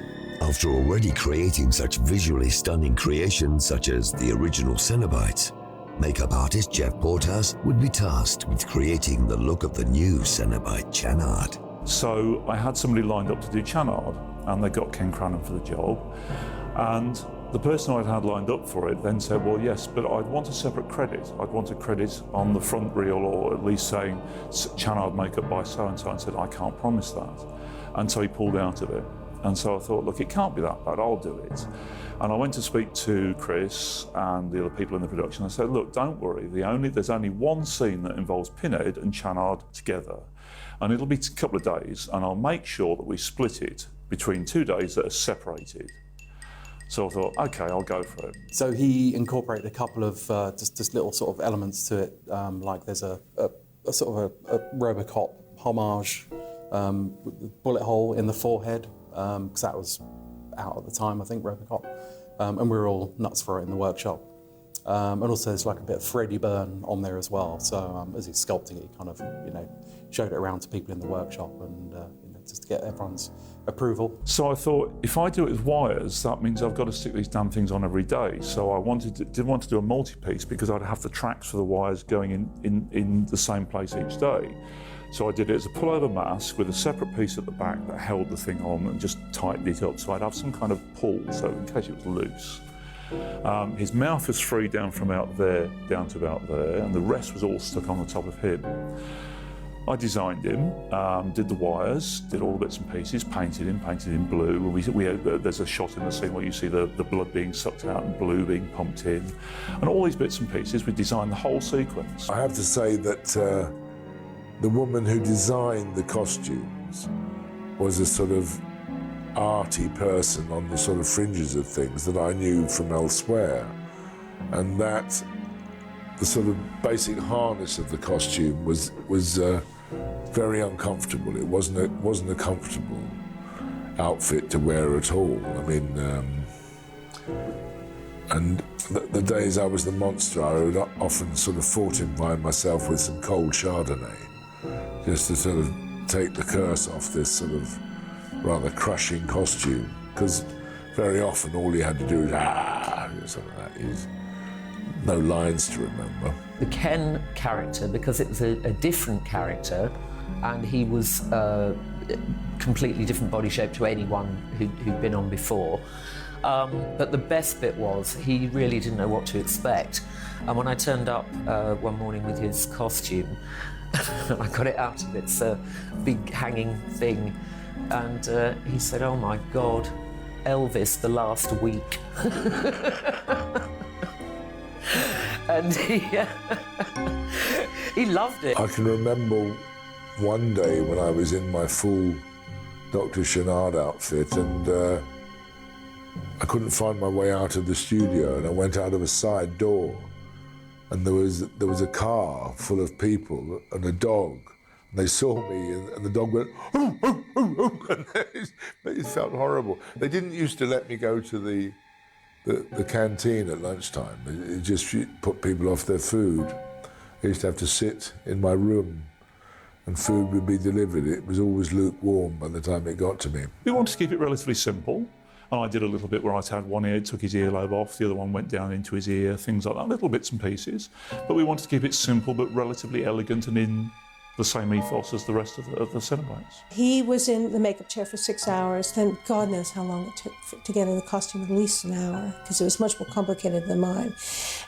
After already creating such visually stunning creations such as the original Cenobites, makeup artist Jeff Porthouse would be tasked with creating the look of the new Cenobite Channard. So I had somebody lined up to do Channard, and they got Ken Cranham for the job. And the person I'd had lined up for it then said, well, yes, but I'd want a separate credit. I'd want a credit on the front reel, or at least saying Channard makeup by so-and-so, and said, I can't promise that. And so he pulled out of it. And so I thought, look, it can't be that bad, I'll do it. And I went to speak to Chris and the other people in the production. I said, look, don't worry, there's only one scene that involves Pinhead and Channard together. And it'll be a couple of days, and I'll make sure that we split it between 2 days that are separated. So I thought, okay, I'll go for it. So he incorporated a couple of just little sort of elements to it, like there's a sort of a Robocop homage, bullet hole in the forehead, because that was out at the time, I think, Robocop, and we were all nuts for it in the workshop. And also there's like a bit of Freddy burn on there as well. So as he's sculpting it, he kind of, showed it around to people in the workshop and just to get everyone's approval. So I thought, if I do it with wires, that means I've got to stick these damn things on every day. So I didn't want to do a multi-piece because I'd have the tracks for the wires going in the same place each day. So I did it as a pullover mask with a separate piece at the back that held the thing on and just tightened it up. So I'd have some kind of pull, so in case it was loose. His mouth was free down from out there down to about there, and the rest was all stuck on the top of him. I designed him, did the wires, did all the bits and pieces, painted him blue. There's a shot in the scene where you see the blood being sucked out and blue being pumped in. And all these bits and pieces, we designed the whole sequence. I have to say that the woman who designed the costumes was a sort of arty person on the sort of fringes of things that I knew from elsewhere. And that the sort of basic harness of the costume was very uncomfortable. It wasn't a comfortable outfit to wear at all. I mean, and the days I was the monster, I would often sort of fortify myself with some cold Chardonnay, just to sort of take the curse off this sort of rather crushing costume. Because very often all you had to do is something like that. No lines to remember. The Ken character, because it was a different character, and he was a completely different body shape to anyone who'd been on before. But the best bit was he really didn't know what to expect. And when I turned up one morning with his costume, and I got it out of its big hanging thing, and he said, "Oh my God, Elvis the last week." And he loved it. I can remember one day when I was in my full Dr. Channard outfit, and I couldn't find my way out of the studio, and I went out of a side door, and there was a car full of people and a dog. And they saw me, and the dog went, "Ooh, ooh, ooh, ooh," and it felt horrible. They didn't used to let me go to the canteen at lunchtime. It just put people off their food. I used to have to sit in my room and food would be delivered. It was always lukewarm by the time it got to me. We wanted to keep it relatively simple. And I did a little bit where I had one ear, took his earlobe off, the other one went down into his ear, things like that, little bits and pieces. But we wanted to keep it simple but relatively elegant and in the same ethos as the rest of the Cenobites. He was in the makeup chair for 6 hours, then God knows how long it took to get in the costume, at least an hour, because it was much more complicated than mine.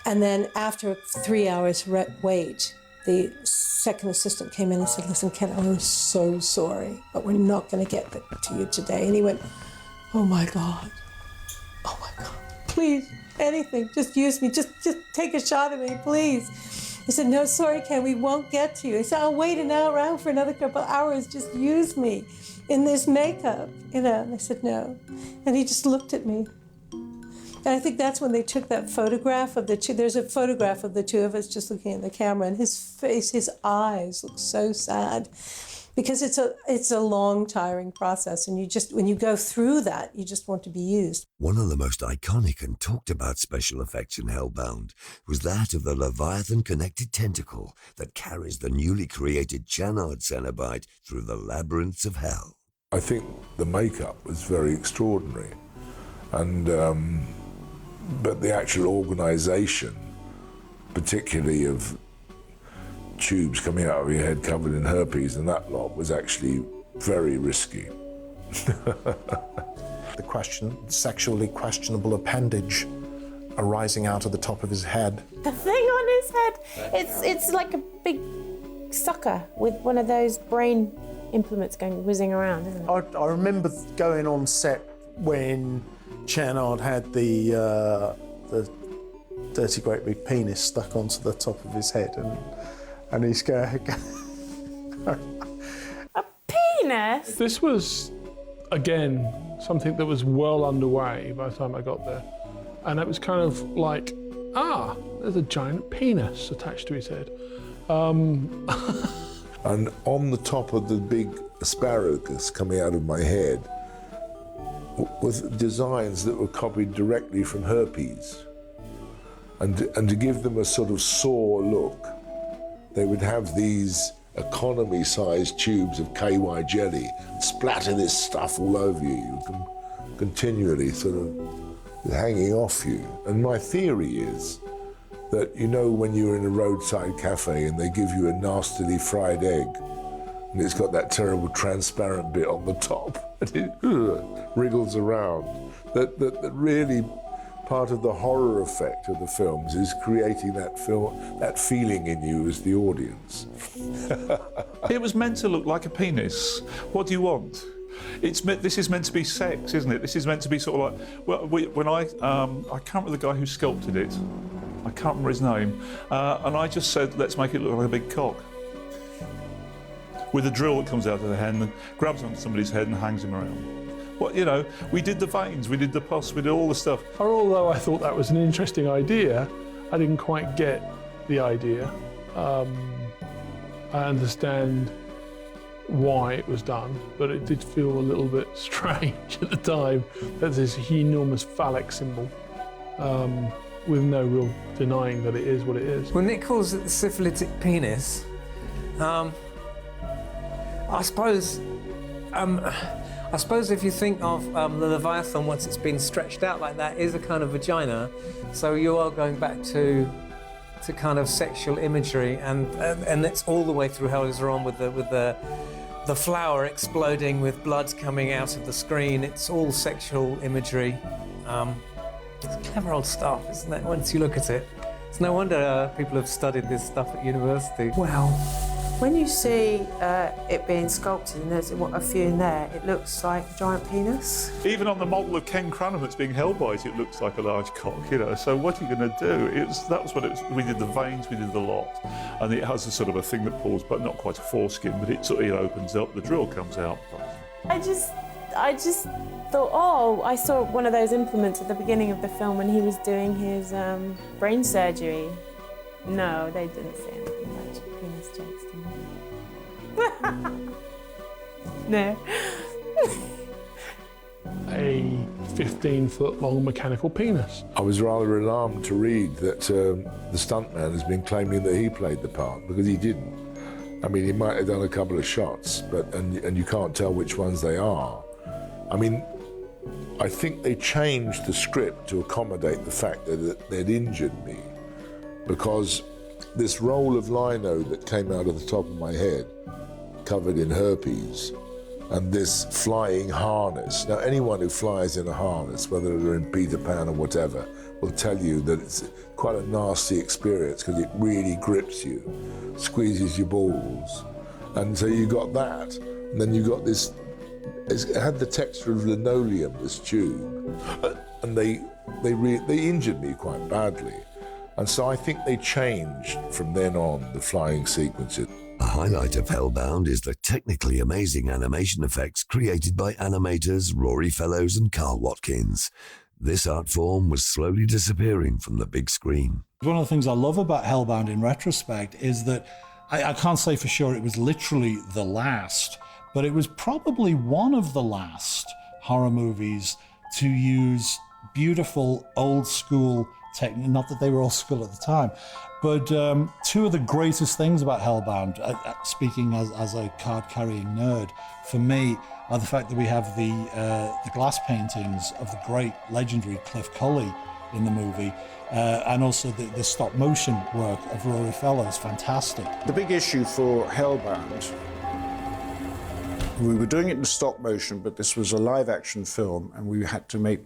And then after 3 hours wait, the second assistant came in and said, "Listen, Ken, I'm so sorry, but we're not going to get to you today." And he went, "Oh my God, oh my God, please, anything, just use me, just take a shot at me, please." I said, "No, sorry, Ken, we won't get to you." He said, "I'll wait around for another couple of hours, just use me in this makeup, And I said, "No." And he just looked at me And I think that's when they took that photograph of the two. There's a photograph of the two of us just looking at the camera, and his face, his eyes look so sad, because it's a long, tiring process, and when you go through that, you just want to be used. One of the most iconic and talked about special effects in Hellbound was that of the Leviathan connected tentacle that carries the newly created Chanard Cenobite through the labyrinths of hell. I think the makeup was very extraordinary, and but the actual organisation, particularly of tubes coming out of your head covered in herpes and that lot, was actually very risky. The sexually questionable appendage arising out of the top of his head. The thing on his head, it's like a big sucker with one of those brain implements going whizzing around, isn't it? I remember going on set when Chanard had the dirty great big penis stuck onto the top of his head, and he's going. A penis? This was, again, something that was well underway by the time I got there. And it was kind of like, there's a giant penis attached to his head. And on the top of the big asparagus coming out of my head with designs that were copied directly from herpes. And to give them a sort of Saw look, they would have these economy-sized tubes of KY jelly and splatter this stuff all over you, continually sort of hanging off you. And my theory is that, you know, when you're in a roadside cafe and they give you a nastily fried egg, and it's got that terrible transparent bit on the top, and it wriggles around, that really part of the horror effect of the films is creating that feeling in you as the audience. It was meant to look like a penis. What do you want? This is meant to be sex, isn't it? This is meant to be sort of like, well, when I can't remember the guy who sculpted it. I can't remember his name. And I just said, let's make it look like a big cock. With a drill that comes out of the head and grabs onto somebody's head and hangs him around. Well, you know, we did the veins, we did the pus, we did all the stuff. Although I thought that was an interesting idea, I didn't quite get the idea. I understand why it was done, but it did feel a little bit strange at the time that there's this enormous phallic symbol with no real denying that it is what it is. When Nick calls it the syphilitic penis, I suppose if you think of the Leviathan, once it's been stretched out like that, is a kind of vagina. So you are going back to kind of sexual imagery, and it's all the way through Hellraiser on with the flower exploding with blood coming out of the screen. It's all sexual imagery. It's clever old stuff, isn't it? Once you look at it, it's no wonder people have studied this stuff at university. Well, when you see it being sculpted, and there's a few in there, it looks like a giant penis. Even on the model of Ken Cranham that's being held by it looks like a large cock, you know. So what are you going to do? That was what it was. We did the veins, we did the lot. And it has a sort of a thing that pulls, but not quite a foreskin, but it sort of opens up, the drill comes out. I just thought, oh, I saw one of those implements at the beginning of the film when he was doing his brain surgery. No, they didn't say anything about penis jokes, did they? No. A 15-foot long mechanical penis. I was rather alarmed to read that the stuntman has been claiming that he played the part, because he didn't. I mean, he might have done a couple of shots, but and you can't tell which ones they are. I mean, I think they changed the script to accommodate the fact that they'd injured me, because this roll of lino that came out of the top of my head, covered in herpes, and this flying harness. Now, anyone who flies in a harness, whether they're in Peter Pan or whatever, will tell you that it's quite a nasty experience because it really grips you, squeezes your balls. And so you got that, and then you got this, it had the texture of linoleum, this tube, and they injured me quite badly. And so I think they changed from then on the flying sequences. A highlight of Hellbound is the technically amazing animation effects created by animators Rory Fellows and Carl Watkins. this art form was slowly disappearing from the big screen. One of the things I love about Hellbound in retrospect is that I can't say for sure it was literally the last, but it was probably one of the last horror movies to use beautiful old school technique. Not that they were old school at the time, but two of the greatest things about Hellbound, speaking as a card-carrying nerd, for me, are the fact that we have the glass paintings of the great legendary Clive Colley in the movie, and also the stop motion work of Rory Fellows, fantastic. The big issue for Hellbound, we were doing it in stop motion, but this was a live action film and we had to make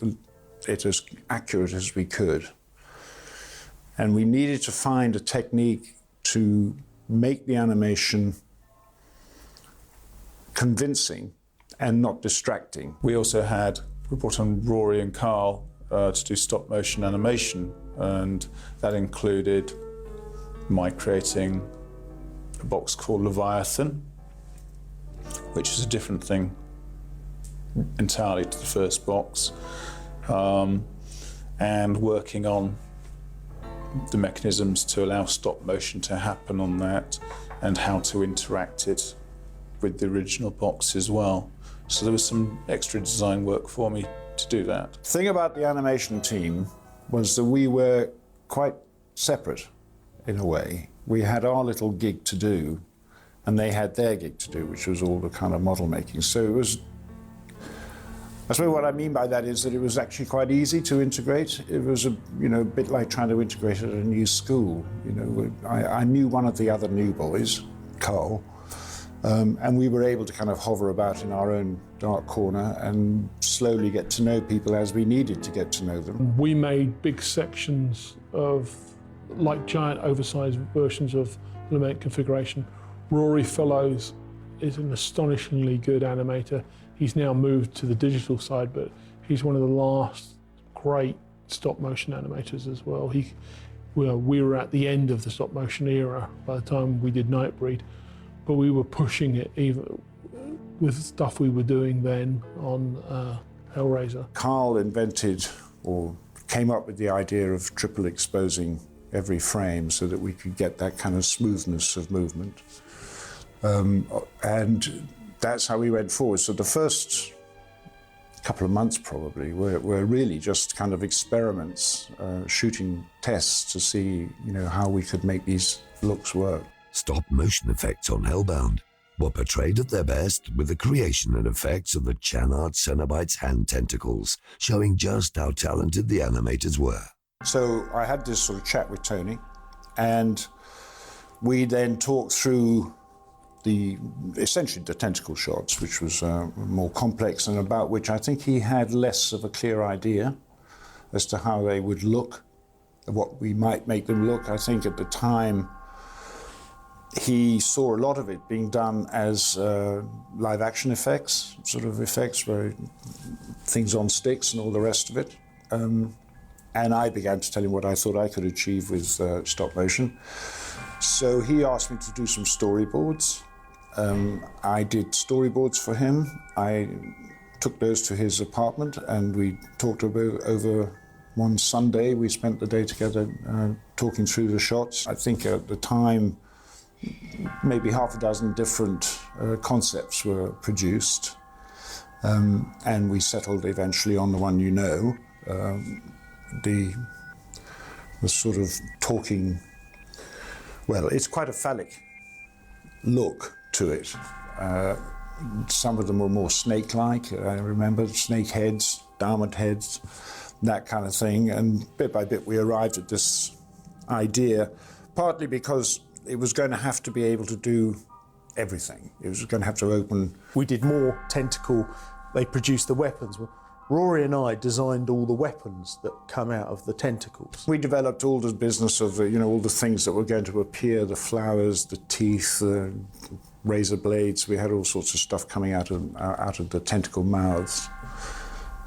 it as accurate as we could. And we needed to find a technique to make the animation convincing and not distracting. We brought on Rory and Carl to do stop motion animation, and that included my creating a box called Leviathan, which is a different thing entirely to the first box, and working on the mechanisms to allow stop motion to happen on that and how to interact it with the original box as well. So there was some extra design work for me to do that. The thing about the animation team was that we were quite separate in a way. We had our little gig to do and they had their gig to do, which was all the kind of model making. So it was, I suppose what I mean by that is that it was actually quite easy to integrate. It was a bit like trying to integrate at a new school. I knew one of the other new boys, Carl, and we were able to kind of hover about in our own dark corner and slowly get to know people as we needed to get to know them. We made big sections of, like giant oversized versions of Lament configuration. Rory Fellows is an astonishingly good animator. He's now moved to the digital side, but he's one of the last great stop motion animators as well. We were at the end of the stop motion era by the time we did Nightbreed, but we were pushing it even with stuff we were doing then on Hellraiser. Carl invented or came up with the idea of triple exposing every frame so that we could get that kind of smoothness of movement. And that's how we went forward. So the first couple of months probably were really just kind of experiments, shooting tests to see, how we could make these looks work. Stop motion effects on Hellbound were portrayed at their best with the creation and effects of the Chanard Cenobite's hand tentacles, showing just how talented the animators were. So I had this sort of chat with Tony, and we then talked through essentially the tentacle shots, which was more complex and about which I think he had less of a clear idea as to how they would look, what we might make them look. I think at the time he saw a lot of it being done as live action effects, sort of effects where things on sticks and all the rest of it. And I began to tell him what I thought I could achieve with stop motion. So he asked me to do some storyboards. I did storyboards for him. I took those to his apartment and we talked over one Sunday. We spent the day together talking through the shots. I think at the time, maybe half a dozen different concepts were produced. And we settled eventually on the one the sort of talking, well, it's quite a phallic look to it. Some of them were more snake-like. I remember snake heads, diamond heads, that kind of thing. And bit by bit we arrived at this idea, partly because it was going to have to be able to do everything. It was going to have to open. We did more tentacle. They produced the weapons. Rory and I designed all the weapons that come out of the tentacles. We developed all the business of, all the things that were going to appear, the flowers, the teeth, the razor blades. We had all sorts of stuff coming out of the tentacle mouths.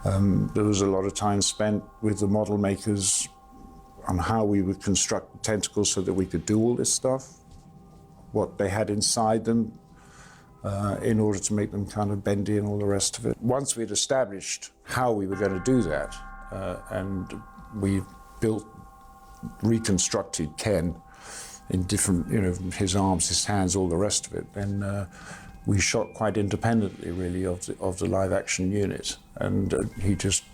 There was a lot of time spent with the model makers on how we would construct the tentacles so that we could do all this stuff, what they had inside them, in order to make them kind of bendy and all the rest of it. Once we'd established how we were going to do that, and we reconstructed Ken in different, his arms, his hands, all the rest of it. And we shot quite independently, really, of the live action unit. And he just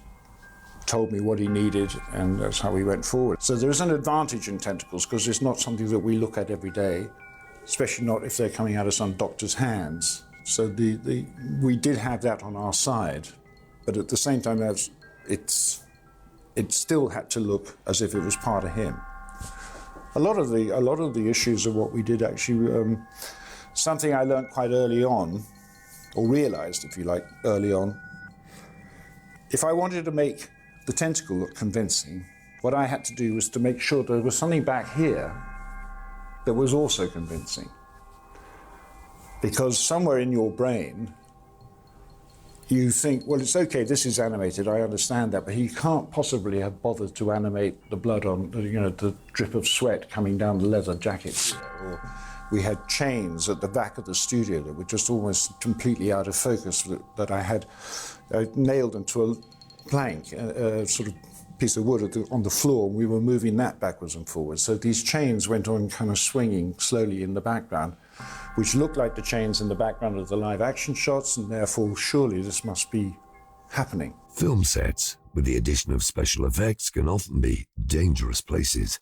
told me what he needed, and that's how we went forward. So there's an advantage in tentacles, because it's not something that we look at every day, especially not if they're coming out of some doctor's hands. So we did have that on our side, but at the same time, it still had to look as if it was part of him. A lot of the issues of what we did actually, something I learned quite early on, or realized, if you like, early on. If I wanted to make the tentacle look convincing, what I had to do was to make sure there was something back here that was also convincing. Because somewhere in your brain, you think, well, it's okay, this is animated, I understand that, but he can't possibly have bothered to animate the blood on, the drip of sweat coming down the leather jacket here. Or we had chains at the back of the studio that were just almost completely out of focus that I had nailed into a plank, a sort of piece of wood on the floor, and we were moving that backwards and forwards. So these chains went on kind of swinging slowly in the background, which looked like the chains in the background of the live action shots, and therefore surely this must be happening. Film sets, with the addition of special effects, can often be dangerous places.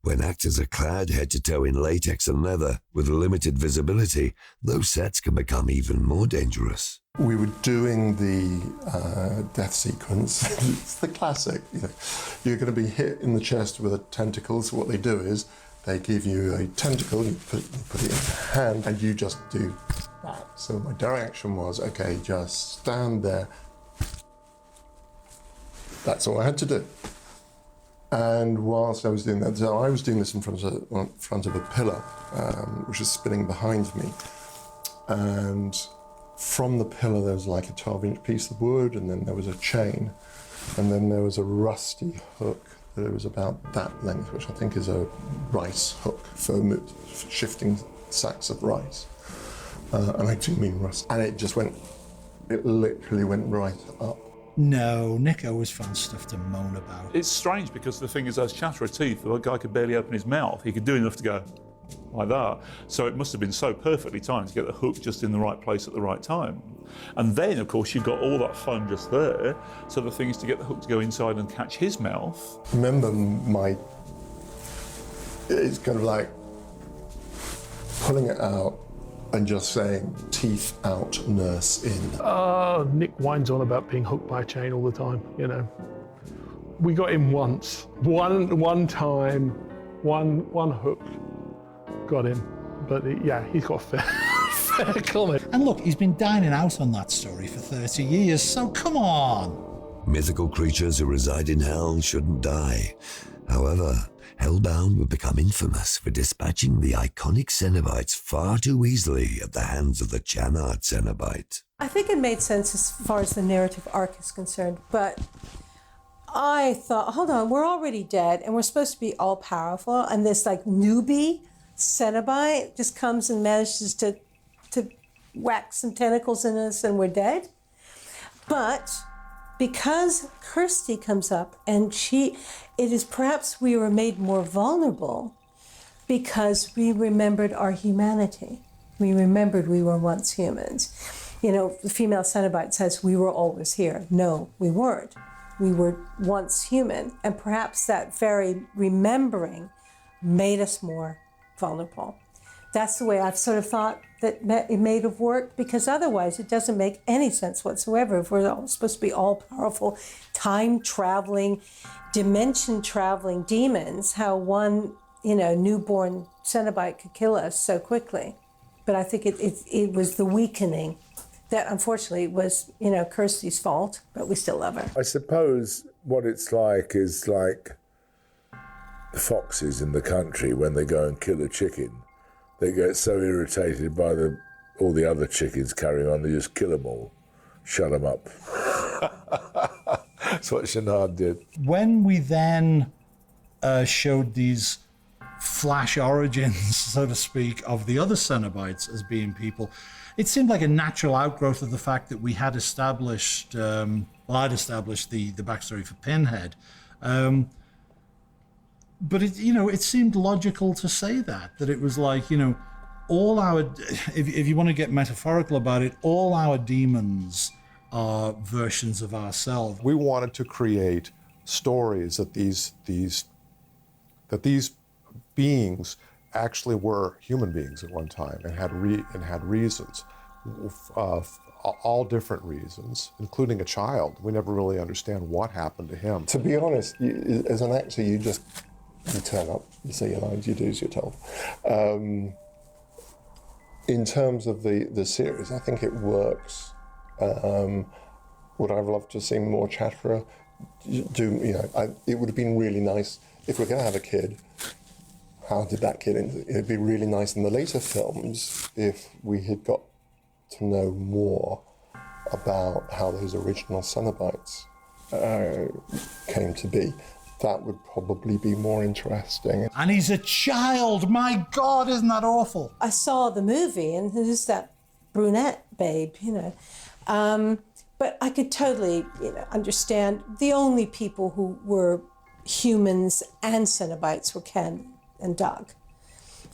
When actors are clad head to toe in latex and leather with limited visibility, those sets can become even more dangerous. We were doing the death sequence. It's the classic. You're going to be hit in the chest with a tentacle. So what they do is they give you a tentacle, you put it in your hand, and you just do that. So my direction was, okay, just stand there. That's all I had to do. And whilst I was doing that, so I was doing this in front of a pillar, which was spinning behind me. And from the pillar, there was like a 12-inch piece of wood, and then there was a chain, and then there was a rusty hook that was about that length, which I think is a rice hook for shifting sacks of rice. And I do mean rust. And it literally went right up. No, Nick always found stuff to moan about. It's strange because the thing is, those chatter of teeth, the guy could barely open his mouth. He could do enough to go like that. So it must have been so perfectly timed to get the hook just in the right place at the right time. And then, of course, you've got all that fun just there. So the thing is to get the hook to go inside and catch his mouth. Remember it's kind of like pulling it out and just saying, teeth out, nurse in. Nick whines on about being hooked by a chain all the time, We got him once. One time, one hook got him. But he's got a fair comment. And look, he's been dining out on that story for 30 years, so come on. Mythical creatures who reside in hell shouldn't die. However, Hellbound would become infamous for dispatching the iconic Cenobites far too easily at the hands of the Chanard Cenobite. I think it made sense as far as the narrative arc is concerned, but I thought, hold on, we're already dead and we're supposed to be all powerful, and this newbie Cenobite just comes and manages to whack some tentacles in us and we're dead. But because Kirsty comes up and it is perhaps we were made more vulnerable because we remembered our humanity. We remembered we were once humans. The female Cenobite says we were always here. No, we weren't. We were once human, and perhaps that very remembering made us more vulnerable. That's the way I've sort of thought that it may have worked, because otherwise it doesn't make any sense whatsoever. If we're all supposed to be all-powerful, time-traveling, dimension-traveling demons, how one, newborn Cenobite could kill us so quickly. But I think it was the weakening that unfortunately was, Kirsty's fault, but we still love her. I suppose what it's like is like the foxes in the country when they go and kill a chicken. They get so irritated by all the other chickens carrying on, they just kill them all, shut them up. That's what Chanard did. When we then showed these flash origins, so to speak, of the other Cenobites as being people, it seemed like a natural outgrowth of the fact that we had established, I'd established the backstory for Pinhead. But it seemed logical to say that it was like, all our, if you want to get metaphorical about it, all our demons are versions of ourselves. We wanted to create stories that these beings actually were human beings at one time and had reasons, all different reasons, including a child. We never really understand what happened to him. To be honest, as an actor, you turn up, you say your lines, you do as you're told. In terms of the series, I think it works. Would I have loved to see more Chatterer? It would have been really nice if we're going to have a kid. How did that kid? It'd be really nice in the later films if we had got to know more about how those original Cenobites came to be. That would probably be more interesting. And he's a child. My God, isn't that awful? I saw the movie, and there's that brunette babe, But I could totally, understand. The only people who were humans and Cenobites were Ken and Doug.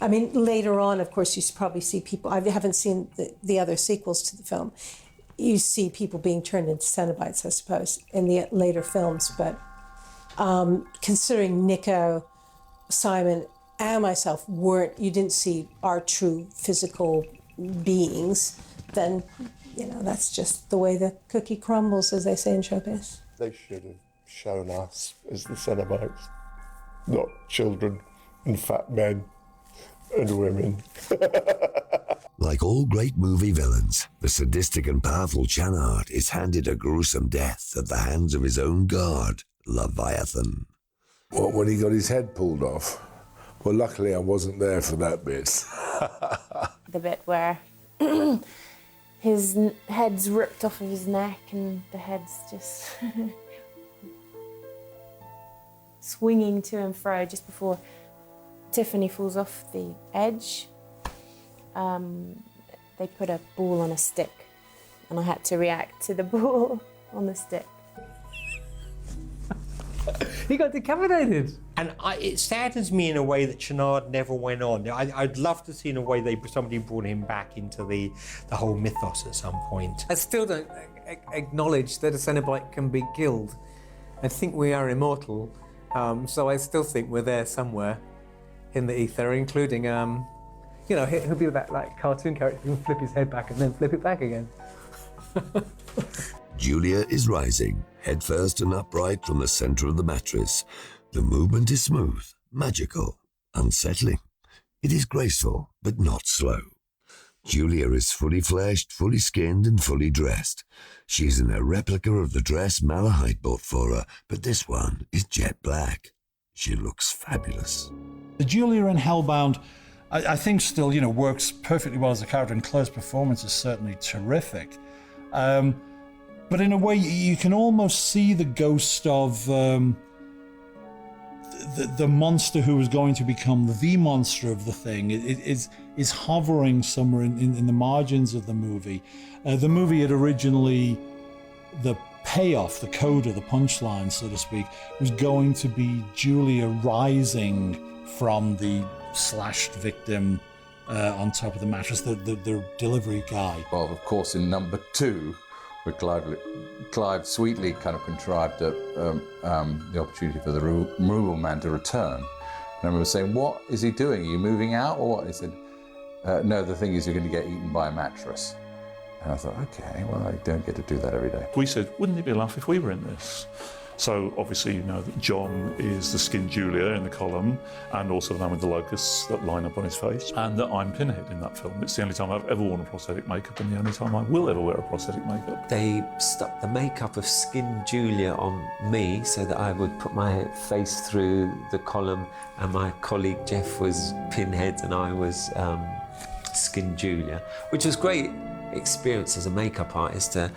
I mean, later on, of course, you probably see people. I haven't seen the other sequels to the film. You see people being turned into Cenobites, I suppose, in the later films, but. Considering Nico, Simon, and myself you didn't see our true physical beings, then, that's just the way the cookie crumbles, as they say in showbiz. They should have shown us as the Cenobites, not children and fat men and women. Like all great movie villains, the sadistic and powerful Channard is handed a gruesome death at the hands of his own god, Leviathan. What, when he got his head pulled off? Well, luckily I wasn't there for that bit. The bit where his head's ripped off of his neck and the head's just swinging to and fro just before Tiffany falls off the edge. They put a ball on a stick and I had to react to the ball on the stick. He got decapitated. And it saddens me in a way that Channard never went on. I'd love to see in a way somebody brought him back into the whole mythos at some point. I still don't acknowledge that a Cenobite can be killed. I think we are immortal, so I still think we're there somewhere in the ether, including, he'll be that cartoon character who can flip his head back and then flip it back again. Julia is rising, headfirst and upright from the center of the mattress. The movement is smooth, magical, unsettling. It is graceful, but not slow. Julia is fully fleshed, fully skinned, and fully dressed. She is in a replica of the dress Malahite bought for her, but this one is jet black. She looks fabulous. The Julia in Hellbound, I think still, works perfectly well as a character, and Claire's performance is certainly terrific. But in a way, you can almost see the ghost of the monster who was going to become the monster of the thing. It is hovering somewhere in the margins of the movie. The movie had originally, the payoff, the coda, the punchline, so to speak, was going to be Julia rising from the slashed victim on top of the mattress, the delivery guy. Well, of course, in number 2, where Clive sweetly kind of contrived the opportunity for the removal man to return. And I remember saying, what is he doing? Are you moving out or what? He said, no, the thing is you're going to get eaten by a mattress. And I thought, okay, well, I don't get to do that every day. We said, wouldn't it be a laugh if we were in this? So obviously you know that John is the skinned Julia in the column, and also the man with the locusts that line up on his face, and that I'm Pinhead in that film. It's the only time I've ever worn a prosthetic makeup, and the only time I will ever wear a prosthetic makeup. They stuck the makeup of skinned Julia on me so that I would put my face through the column, and my colleague Jeff was Pinhead and I was skinned Julia, which was great experience as a makeup artist to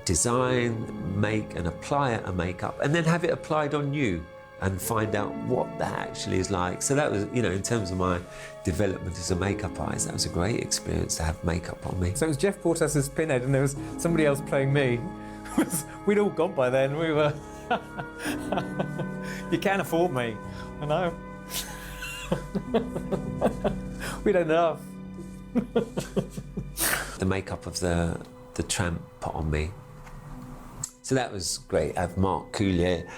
design, make and apply a makeup and then have it applied on you and find out what that actually is like. So that was, you know, in terms of my development as a makeup artist, that was a great experience to have makeup on me. So it was Jeff Portas as Pinhead, and there was somebody else playing me. We'd all gone by then. We were. You can't afford me, I know. We'd enough. The makeup of the tramp put on me. So that was great. Have Mark Coulier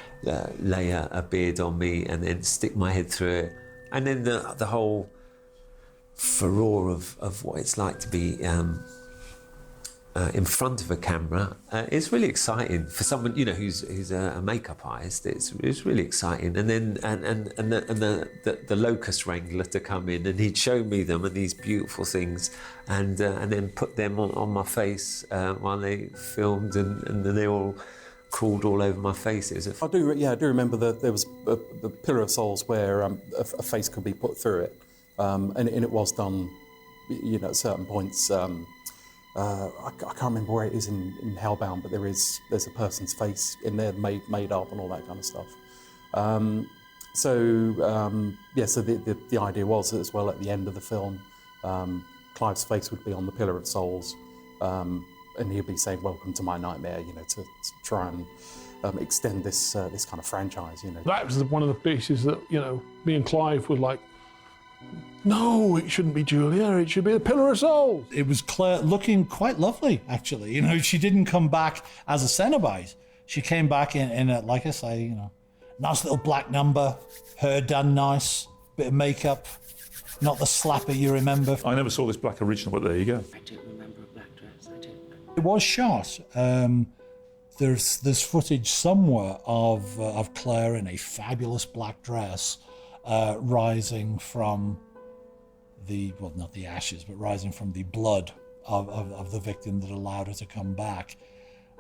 lay a beard on me and then stick my head through it. And then the whole furore of what it's like to be in front of a camera is really exciting for someone, you know, who's a makeup artist. It's really exciting. And then the locust wrangler to come in, and he'd show me them and these beautiful things, and then put them on my face while they filmed, and then they all crawled all over my face. I do remember that there was a Pillar of Souls where a face could be put through it, and it was done, you know, at certain points. I can't remember where it is in Hellbound, but there's a person's face in there made up and all that kind of stuff. So the idea was as well at the end of the film, Clive's face would be on the Pillar of Souls, and he'd be saying "Welcome to my nightmare," you know, to try and extend this kind of franchise, you know. That was one of the pieces that, you know, me and Clive were like, no, it shouldn't be Julia, it should be the Pillar of Souls. It was Claire looking quite lovely, actually. You know, she didn't come back as a Cenobite. She came back in a, like I say, you know, nice little black number, hair done nice, bit of makeup, not the slapper you remember. I never saw this black original, but there you go. I don't remember a black dress, I don't know. It was shot. There's footage somewhere of Claire in a fabulous black dress rising from not the ashes, but rising from the blood of the victim that allowed her to come back.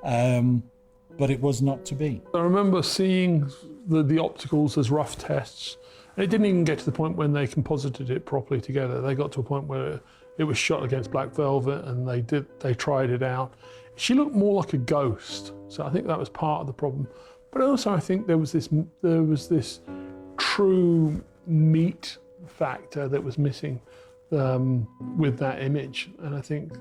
But it was not to be. I remember seeing the opticals as rough tests. And it didn't even get to the point when they composited it properly together. They got to a point where it was shot against black velvet, and they tried it out. She looked more like a ghost, so I think that was part of the problem. But also I think there was this true meat factor that was missing with that image, and I think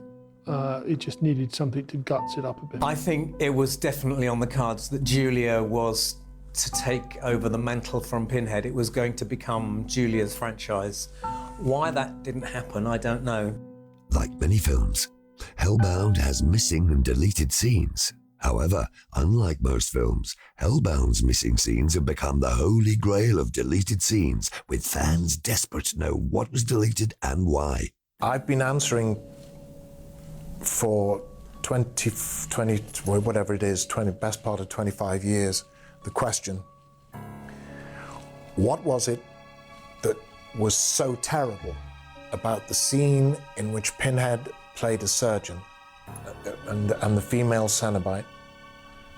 it just needed something to guts it up a bit. I think it was definitely on the cards that Julia was to take over the mantle from Pinhead. It was going to become Julia's franchise. Why that didn't happen, I don't know. Like many films, Hellbound has missing and deleted scenes. However, unlike most films, Hellbound's missing scenes have become the holy grail of deleted scenes, with fans desperate to know what was deleted and why. I've been answering for 20, whatever it is, best part of 25 years, the question, what was it that was so terrible about the scene in which Pinhead played a surgeon and the female Cenobite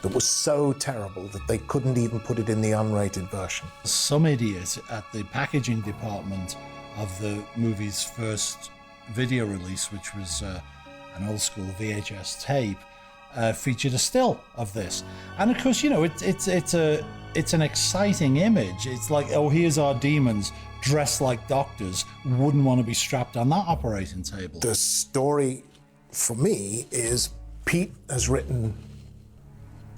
that was so terrible that they couldn't even put it in the unrated version? Some idiot at the packaging department of the movie's first video release, which was an old school VHS tape, featured a still of this. And of course, you know, it's an exciting image. It's like, oh, here's our demons dressed like doctors. Wouldn't want to be strapped on that operating table. The story for me is Pete has written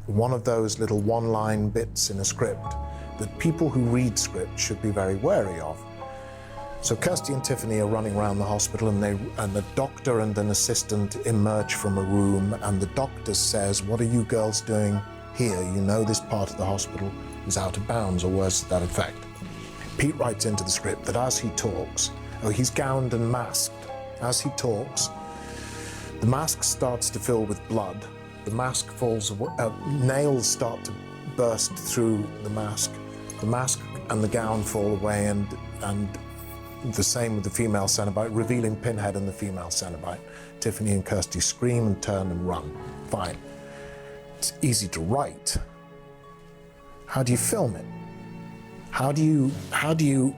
one of those little one-line bits in a script that people who read scripts should be very wary of. So Kirsty and Tiffany are running around the hospital, and the doctor and an assistant emerge from a room, and the doctor says, "What are you girls doing here? You know this part of the hospital is out of bounds," or words to that effect. Pete writes into the script that as he talks, he's gowned and masked. As he talks, the mask starts to fill with blood. The mask falls away, nails start to burst through the mask. The mask and the gown fall away, and the same with the female Cenobite, revealing Pinhead and the female Cenobite. Tiffany and Kirsty scream and turn and run. Fine. It's easy to write. How do you film it? How do you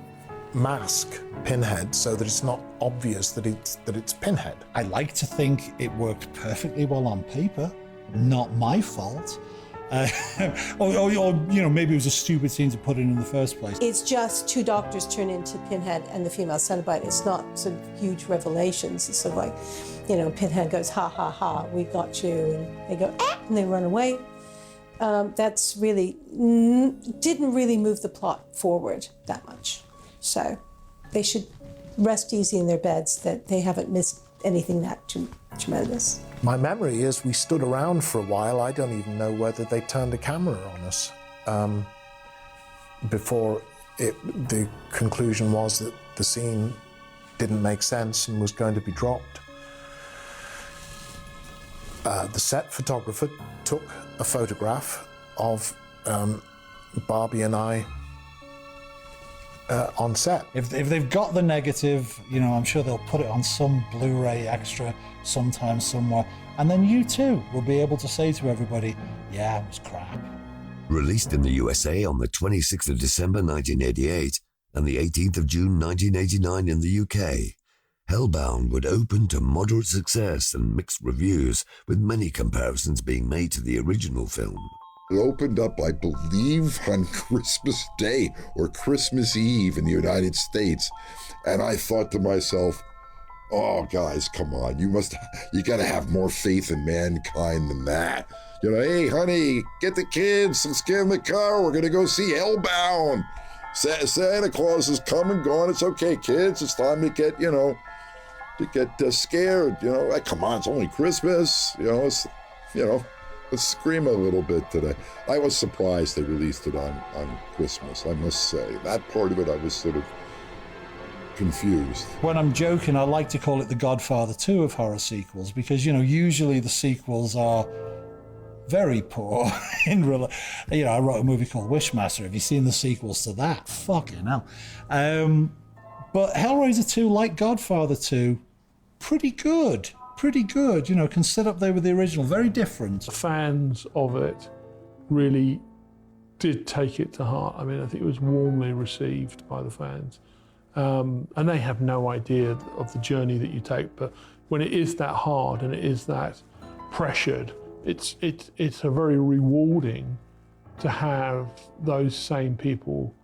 mask Pinhead so that it's not obvious that it's Pinhead? I like to think it worked perfectly well on paper. Not my fault. Or, you know, maybe it was a stupid scene to put in the first place. It's just two doctors turn into Pinhead and the female Cenobite. It's not sort of huge revelations. It's sort of like, you know, Pinhead goes, ha, ha, ha, we got you. And they go, ah, and they run away. That's really, didn't really move the plot forward that much. So they should rest easy in their beds that they haven't missed anything that tremendous. My memory is we stood around for a while. I don't even know whether they turned a camera on us before the conclusion was that the scene didn't make sense and was going to be dropped. The set photographer took a photograph of Barbie and I on set. If they've got the negative, you know, I'm sure they'll put it on some Blu-ray extra sometime somewhere, and then you too will be able to say to everybody, yeah, it was crap. Released in the USA on the 26th of December 1988 and the 18th of June 1989 in the UK, Hellbound would open to moderate success and mixed reviews, with many comparisons being made to the original film. It opened up, I believe, on Christmas Day or Christmas Eve in the United States. And I thought to myself, oh, guys, come on. You got to have more faith in mankind than that. You know, hey, honey, get the kids. Let's get in the car. We're going to go see Hellbound. Santa Claus is coming, gone. It's okay, kids. It's time to get, you know, scared. You know, come on, it's only Christmas. Let's scream a little bit today. I was surprised they released it on Christmas, I must say. That part of it, I was sort of confused. When I'm joking, I like to call it the Godfather 2 of horror sequels, because, you know, usually the sequels are very poor in real. You know, I wrote a movie called Wishmaster. Have you seen the sequels to that? Fucking hell. But Hellraiser 2, like Godfather 2, pretty good. You know, consider they were the original. Very different. The fans of it really did take it to heart. I mean, I think it was warmly received by the fans. And they have no idea of the journey that you take. But when it is that hard and it is that pressured, it's a very rewarding to have those same people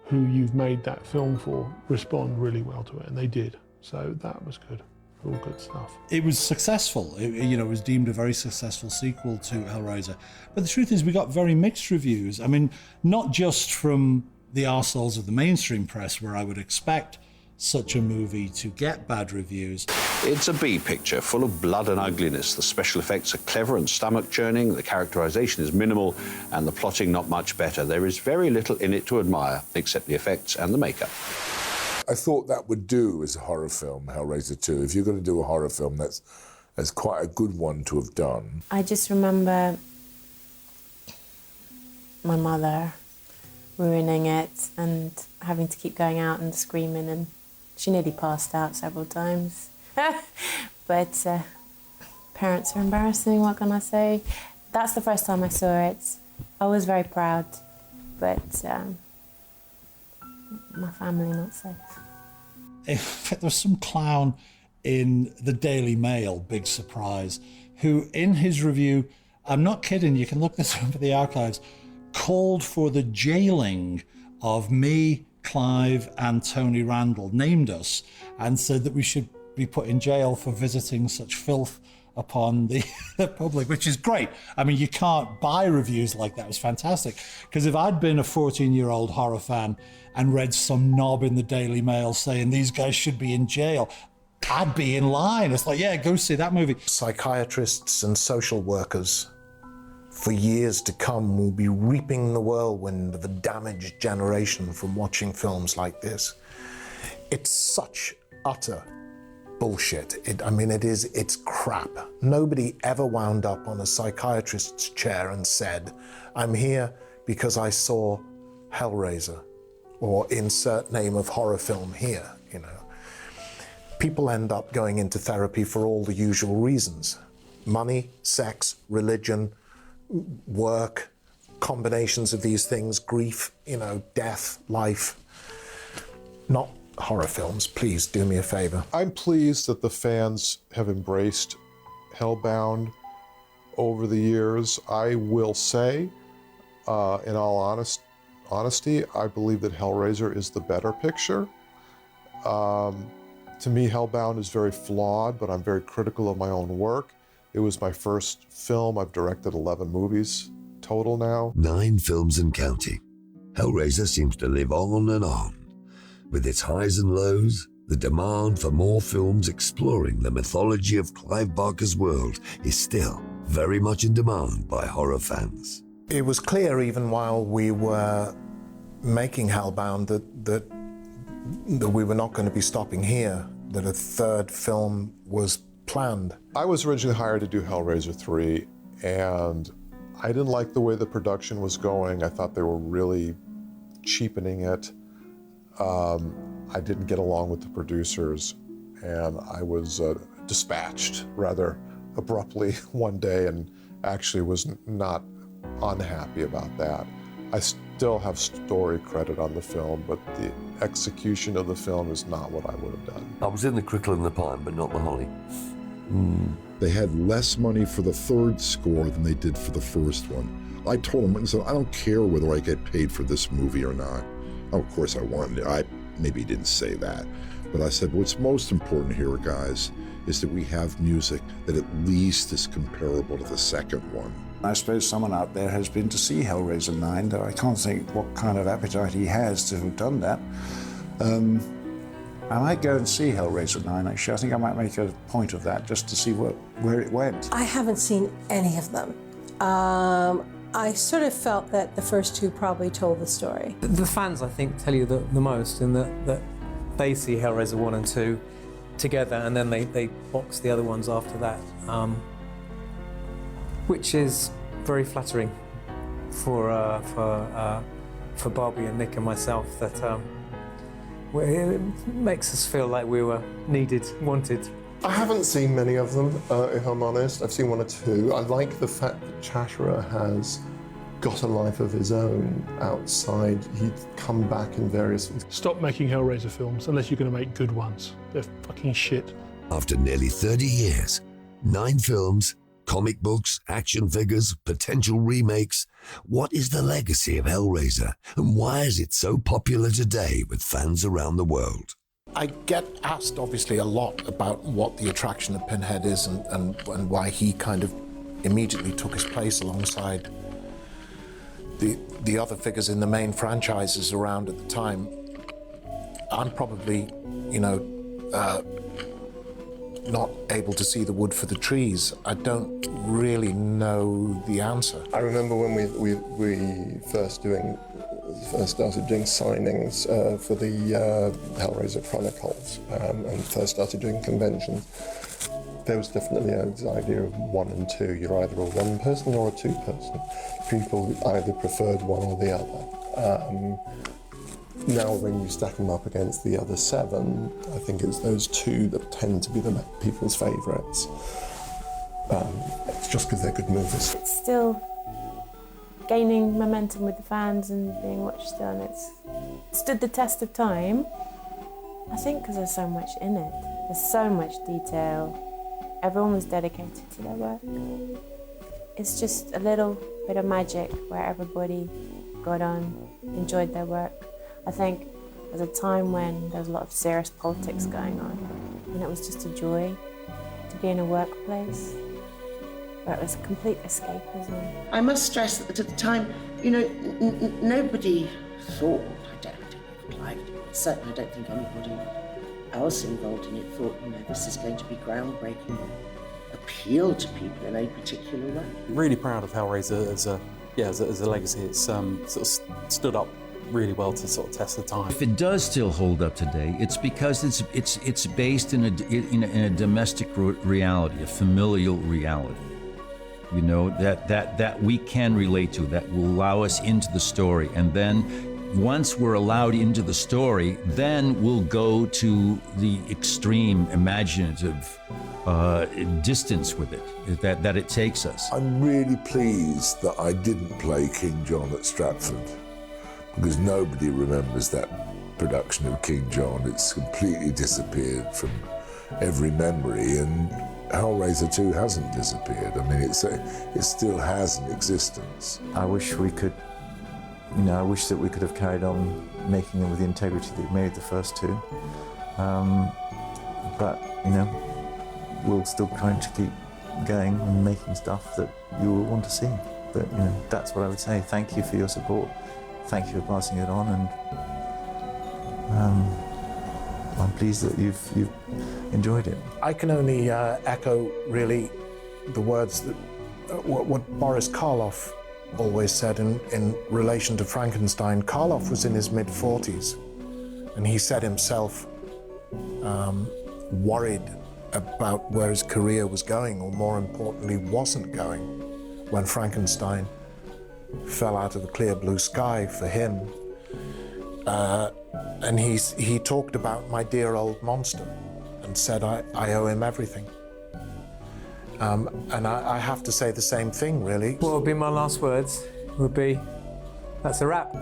who you've made that film for respond really well to it, and they did. So that was good. All good stuff. It was successful. It was deemed a very successful sequel to Hellraiser. But the truth is, we got very mixed reviews. I mean, not just from the arseholes of the mainstream press, where I would expect such a movie to get bad reviews. It's a B picture full of blood and ugliness. The special effects are clever and stomach-churning, the characterization is minimal, and the plotting not much better. There is very little in it to admire, except the effects and the makeup. I thought that would do as a horror film, Hellraiser 2. If you're going to do a horror film, that's quite a good one to have done. I just remember my mother ruining it and having to keep going out and screaming, and she nearly passed out several times. But parents are embarrassing, what can I say? That's the first time I saw it. I was very proud, but my family not so. If there was some clown in the Daily Mail, big surprise, who in his review, I'm not kidding, you can look this up in the archives, called for the jailing of me, Clive and Tony Randall, named us, and said that we should be put in jail for visiting such filth upon the public, which is great. I mean, you can't buy reviews like that. It was fantastic. Because if I'd been a 14-year-old horror fan and read some knob in the Daily Mail saying these guys should be in jail, I'd be in line. It's like, yeah, go see that movie. Psychiatrists and social workers for years to come will be reaping the whirlwind of a damaged generation from watching films like this. It's such utter bullshit. It's crap. Nobody ever wound up on a psychiatrist's chair and said, I'm here because I saw Hellraiser, or insert name of horror film here, you know. People end up going into therapy for all the usual reasons. Money, sex, religion, work, combinations of these things, grief, you know, death, life. Not horror films. Please do me a favor. I'm pleased that the fans have embraced Hellbound over the years. I will say, in all honesty, I believe that Hellraiser is the better picture. To me, Hellbound is very flawed, but I'm very critical of my own work. It was my first film. I've directed 11 movies total now. 9 films and counting. Hellraiser seems to live on and on. With its highs and lows, the demand for more films exploring the mythology of Clive Barker's world is still very much in demand by horror fans. It was clear even while we were making Hellbound that we were not going to be stopping here, that a third film was planned. I was originally hired to do Hellraiser 3, and I didn't like the way the production was going. I thought they were really cheapening it. I didn't get along with the producers, and I was dispatched rather abruptly one day, and actually was not unhappy about that. I still have story credit on the film, but the execution of the film is not what I would have done. I was in the crickle and the pine, but not the holly. They had less money for the third score than they did for the first one. I told them, I said, I don't care whether I get paid for this movie or not. Oh, of course I wanted it. I maybe didn't say that, but I said, what's most important here, guys, is that we have music that at least is comparable to the second one. I suppose someone out there has been to see Hellraiser 9, though I can't think what kind of appetite he has to have done that. I might go and see Hellraiser 9, actually. I think I might make a point of that, just to see where it went. I haven't seen any of them. I sort of felt that the first 2 probably told the story. The fans, I think, tell you the most in that they see Hellraiser 1 and 2 together, and then they box the other ones after that, which is very flattering for Barbie and Nick and myself. That it makes us feel like we were needed, wanted. I haven't seen many of them, if I'm honest. I've seen 1 or 2. I like the fact that Chatterer has got a life of his own outside. He'd come back in various... Stop making Hellraiser films unless you're going to make good ones. They're fucking shit. After nearly 30 years, 9 films, comic books, action figures, potential remakes, what is the legacy of Hellraiser, and why is it so popular today with fans around the world? I get asked, obviously, a lot about what the attraction of Pinhead is and why he kind of immediately took his place alongside the other figures in the main franchises around at the time. I'm probably, not able to see the wood for the trees. I don't really know the answer. I remember when we first started doing signings for the Hellraiser Chronicles and first started doing conventions. There was definitely this idea of 1 and 2. You're either a 1 person or a 2 person. People either preferred one or the other. Now when you stack them up against the other 7, I think it's those 2 that tend to be the people's favourites. It's just because they're good movies. It's still gaining momentum with the fans and being watched still, and it's stood the test of time. I think because there's so much in it. There's so much detail. Everyone was dedicated to their work. It's just a little bit of magic where everybody got on, enjoyed their work. I think there was a time when there was a lot of serious politics going on, and it was just a joy to be in a workplace where it was complete escapism. I must stress that at the time, nobody thought, I don't know if Clive did, but certainly I don't think anybody else involved in it thought, this is going to be groundbreaking, appeal to people in a particular way. Really proud of Hellraiser as a legacy. It's sort of stood up really well to sort of test the time. If it does still hold up today, it's because it's based in a domestic reality, a familial reality. That we can relate to, that will allow us into the story. And then once we're allowed into the story, then we'll go to the extreme imaginative distance with it, that it takes us. I'm really pleased that I didn't play King John at Stratford, because nobody remembers that production of King John. It's completely disappeared from every memory, and Hellraiser 2 hasn't disappeared. I mean, it still has an existence. I wish we could, I wish that we could have carried on making them with the integrity that we made the first two. But, we'll still try to keep going and making stuff that you will want to see. But, that's what I would say. Thank you for your support. Thank you for passing it on, and I'm pleased that you've enjoyed it. I can only echo, really, the words that what Boris Karloff always said in relation to Frankenstein. Karloff was in his mid-40s, and he said himself worried about where his career was going, or more importantly, wasn't going, when Frankenstein fell out of the clear blue sky for him. And he talked about my dear old monster and said, I owe him everything. And I have to say the same thing, really. What would be my last words? Would be, that's a wrap.